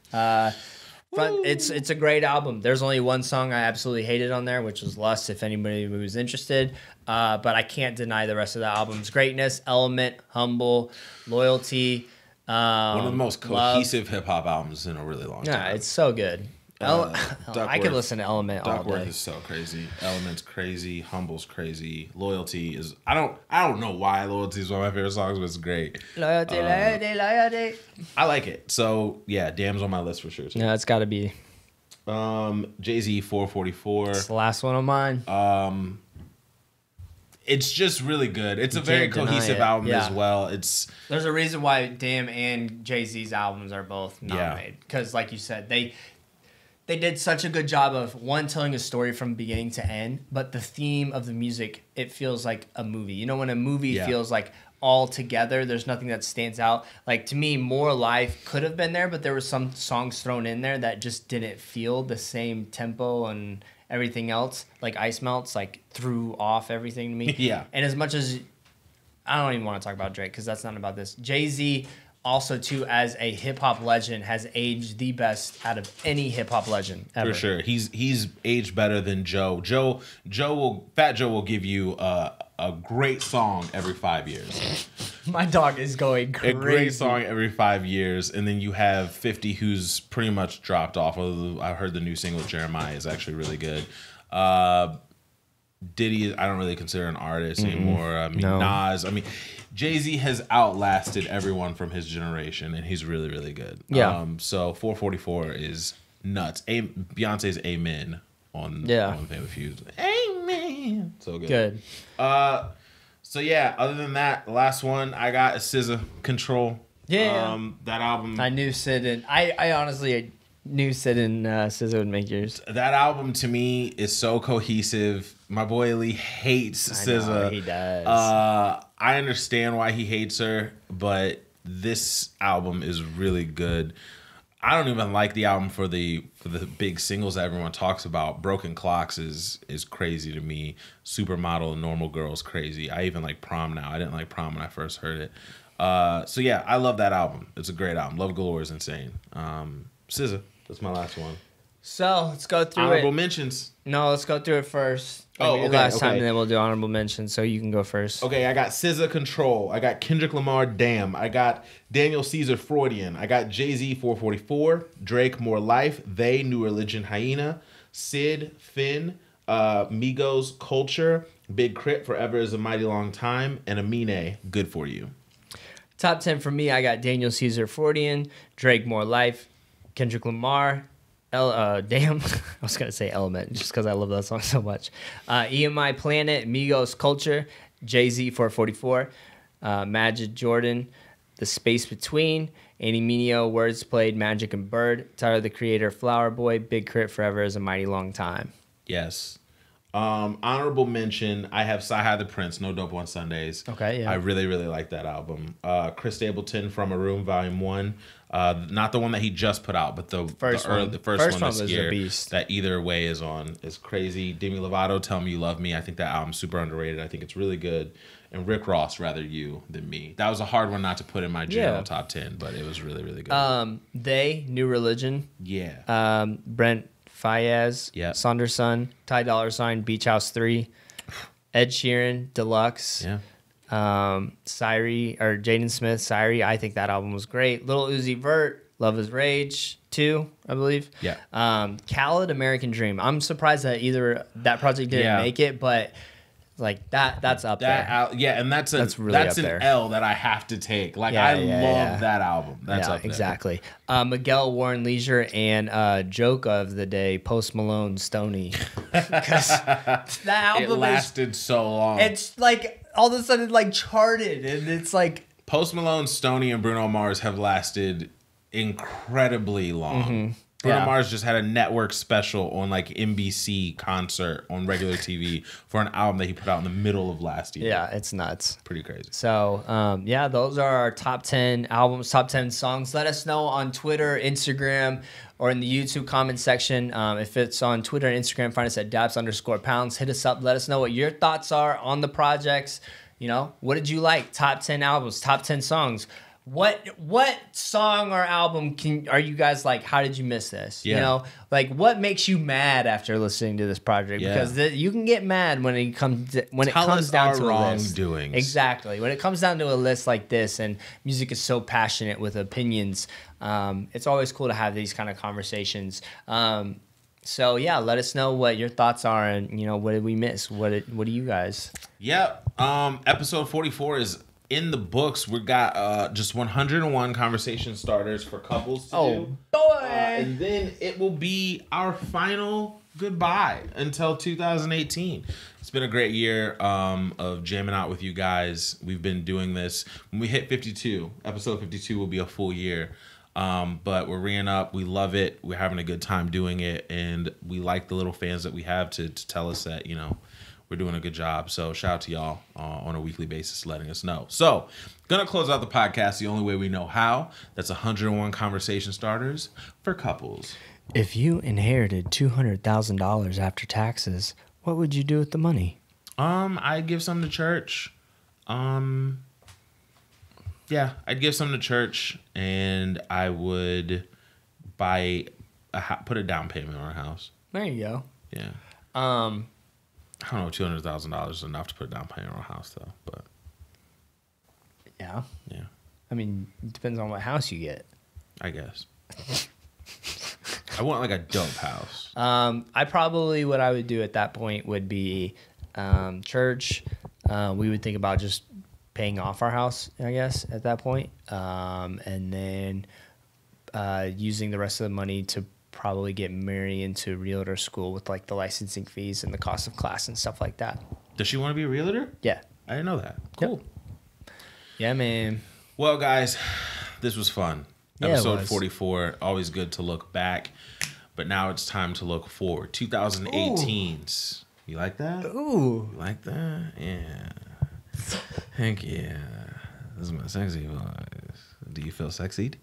It's a great album. There's only one song I absolutely hated on there, which was Lust, if anybody was interested. But I can't deny the rest of the album's greatness. Element, Humble, Loyalty. One of the most cohesive hip hop albums in a really long time. Yeah, it's so good. I could listen to Element all day. Duckworth is so crazy. Element's crazy. Humble's crazy. Loyalty is. I don't know why Loyalty is one of my favorite songs, but it's great. Loyalty. I like it. So yeah, Damn's on my list for sure too. Yeah, it's got to be. Jay-Z 444. It's the last one of mine. It's just really good. It's a very cohesive album as well. There's a reason why Damn and Jay-Z's albums are both nominated. Because like you said, they did such a good job of, one, telling a story from beginning to end, but the theme of the music, it feels like a movie. You know, when a movie feels like all together, there's nothing that stands out. Like, to me, More Life could have been there, but there were some songs thrown in there that just didn't feel the same tempo and everything else. Like Ice Melts, like, threw off everything to me. Yeah. And as much as, I don't even want to talk about Drake, because that's not about this. Jay-Z also, too, as a hip-hop legend, has aged the best out of any hip-hop legend ever. For sure. He's aged better than Joe. Fat Joe will give you a great song every 5 years. My dog is going crazy. A great song every 5 years. And then you have 50, who's pretty much dropped off. I heard the new single, Jeremiah, is actually really good. Diddy, I don't really consider an artist anymore. I mean, Nas. I mean, Jay-Z has outlasted everyone from his generation, and he's really, really good. Yeah. So 444 is nuts. Beyonce's Amen on Famous Feud. Amen. So good. Good. So yeah, other than that, the last one I got is SZA, Control. Yeah. That album. I knew Sid and I honestly knew Sid and SZA would make yours. That album to me is so cohesive. My boy Lee hates SZA. He does. I understand why he hates her, but this album is really good. I don't even like the album for the big singles that everyone talks about. Broken Clocks is crazy to me. Supermodel and Normal Girl is crazy. I even like Prom now. I didn't like Prom when I first heard it. So yeah, I love that album. It's a great album. Love Galore is insane. SZA, that's my last one. So let's go through Honorable mentions. No, let's go through it first. Okay. Last time, and then we'll do honorable mentions. So you can go first. Okay, I got SZA, Control. I got Kendrick Lamar, Damn. I got Daniel Caesar, Freudian. I got Jay-Z, 444. Drake, More Life. They, New Religion, Hyena. Sid, Finn. Migos, Culture. Big Crit, Forever is a Mighty Long Time. And Eminem, Good For You. Top 10 for me, I got Daniel Caesar, Freudian. Drake, More Life. Kendrick Lamar. Damn, I was gonna say Element just because I love that song so much. EMI, Planet, Migos, Culture, Jay-Z, 444, Magic, Jordan, The Space Between, Annie Mineo, Words Played, Magic and Bird, Tyler the Creator, Flower Boy, Big Crit, Forever is a Mighty Long Time. Yes. Honorable mention, I have Sci-Hi the Prince, No Dope on Sundays. Okay, yeah. I really, really like that album. Chris Stapleton, From a Room, Volume 1. Not the one that he just put out, but the first one this year that Either Way is on. Is crazy. Demi Lovato, Tell Me You Love Me. I think that album's super underrated. I think it's really good. And Rick Ross, Rather You Than Me. That was a hard one not to put in my general top 10, but it was really, really good. They, New Religion. Yeah. Brent Fayez. Yeah. Saunderson. Ty Dolla $ign, Beach House 3. Ed Sheeran, Deluxe. Yeah. Jaden Smith, Syrie. I think that album was great. Lil Uzi Vert, Love Is Rage 2, I believe. Yeah. Khaled, American Dream. I'm surprised that either that project didn't make it, but like that's up there. And that's really up an there. L that I have to take. Like I love that album. That's up there. Exactly. Miguel, Warren Leisure, and joke of the day, Post Malone, Stoney. Because that album it lasted so long. It's like all of a sudden like charted, and it's like Post Malone, Stoney, and Bruno Mars have lasted incredibly long. Bruno Mars just had a network special on like NBC concert on regular TV for an album that he put out in the middle of last year. Yeah, it's nuts. Pretty crazy. So, yeah, those are our top 10 albums, top 10 songs. Let us know on Twitter, Instagram, or in the YouTube comment section. If it's on Twitter and Instagram, find us at Daps_pounds. Hit us up. Let us know what your thoughts are on the projects. You know, what did you like? Top 10 albums, top 10 songs. What song or album are you guys like? How did you miss this? Yeah. You know, like what makes you mad after listening to this project? Yeah. Because you can get mad when it comes down to a list. Exactly. When it comes down to a list like this, and music is so passionate with opinions, it's always cool to have these kind of conversations. So yeah, let us know what your thoughts are, and you know, what did we miss? What do you guys? Yep. Episode 44 is in the books. We got just 101 conversation starters for couples to do. Oh boy! And then it will be our final goodbye until 2018. It's been a great year of jamming out with you guys. We've been doing this. When we hit 52, episode 52 will be a full year. But we're reing up. We love it. We're having a good time doing it, and we like the little fans that we have to tell us that, you know, we're doing a good job. So shout out to y'all on a weekly basis letting us know. So gonna close out the podcast the only way we know how. That's 101 conversation starters for couples. If you inherited $200,000 after taxes, what would you do with the money? I'd give some to church. Yeah, I'd give some to church, and I would put a down payment on our house. There you go. Yeah. I don't know if $200,000 is enough to put a down payment on a house, though. But yeah. Yeah. I mean, it depends on what house you get. I guess. I want like a dope house. What I would do at that point would be church. We would think about just paying off our house, I guess, at that point. And then using the rest of the money to probably get Mary into realtor school with like the licensing fees and the cost of class and stuff like that. Does she want to be a realtor? Yeah. I didn't know that. Cool. Yep. Yeah, man. Well, guys, this was fun. Yeah, Episode 44. Always good to look back, but now it's time to look forward. 2018s. You like that? Ooh. You like that? Yeah. Heck yeah. This is my sexy voice. Do you feel sexied?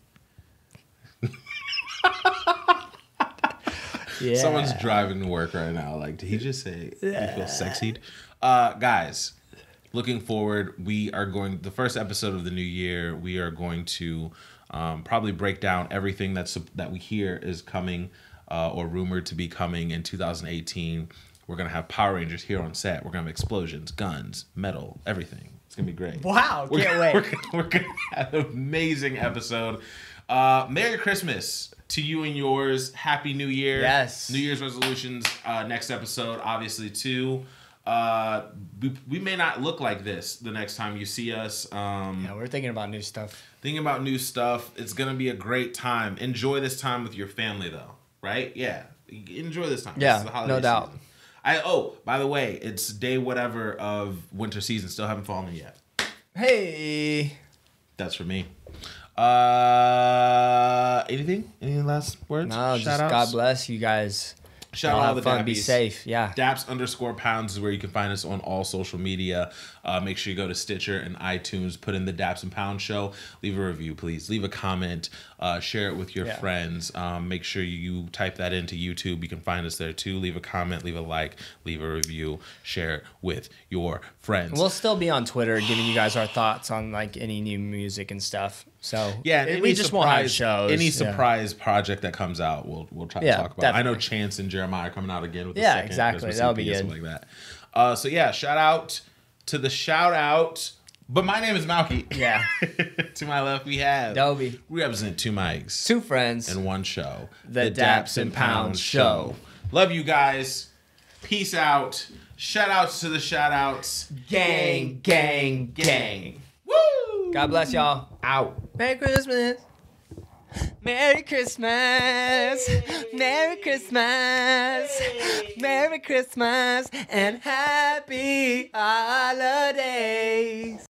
Yeah. Someone's driving to work right now. Like, did he just say you feel sexied? Guys, looking forward, the first episode of the new year, we are going to probably break down everything that we hear is coming or rumored to be coming in 2018. We're going to have Power Rangers here on set. We're going to have explosions, guns, metal, everything. It's going to be great. Wow, can't wait. We're going to have an amazing episode. Merry Christmas to you and yours. Happy New Year. Yes. New Year's resolutions. Next episode, obviously, too. We may not look like this the next time you see us. Yeah, we're thinking about new stuff. It's going to be a great time. Enjoy this time with your family, though. Right? Yeah. Enjoy this time. Yeah, this is the holiday no doubt. season. By the way, it's day whatever of winter season. Still haven't fallen yet. Hey. That's for me. Anything? Any last words? No, just Shout-outs? God bless you guys. Shout out all the fun, be Dappies. safe. Yeah. Daps_pounds is where you can find us on all social media. Make sure you go to Stitcher and iTunes, put in the Daps and Pounds Show. Leave a review, please. Leave a comment. Share it with your friends. Make sure you type that into YouTube. You can find us there too. Leave a comment, leave a like, leave a review. Share it with your friends. We'll still be on Twitter giving you guys our thoughts on like any new music and stuff. So yeah, we just won't have shows. Any surprise project that comes out, we'll try to talk about. Definitely. I know Chance and Jeremiah are coming out again with the Yeah, second exactly. Christmas That'll be EP or good. something like that. So yeah, shout out to the shout out. But my name is Malky. Yeah. To my left we have Dobie. We represent two mics, Two friends. and one show. The Daps and Pounds Show. Love you guys. Peace out. Shout outs to the shout outs. Gang, gang, gang. Woo! God bless y'all. Out. Merry Christmas. Merry Christmas. Merry Christmas. Merry Christmas and happy holidays.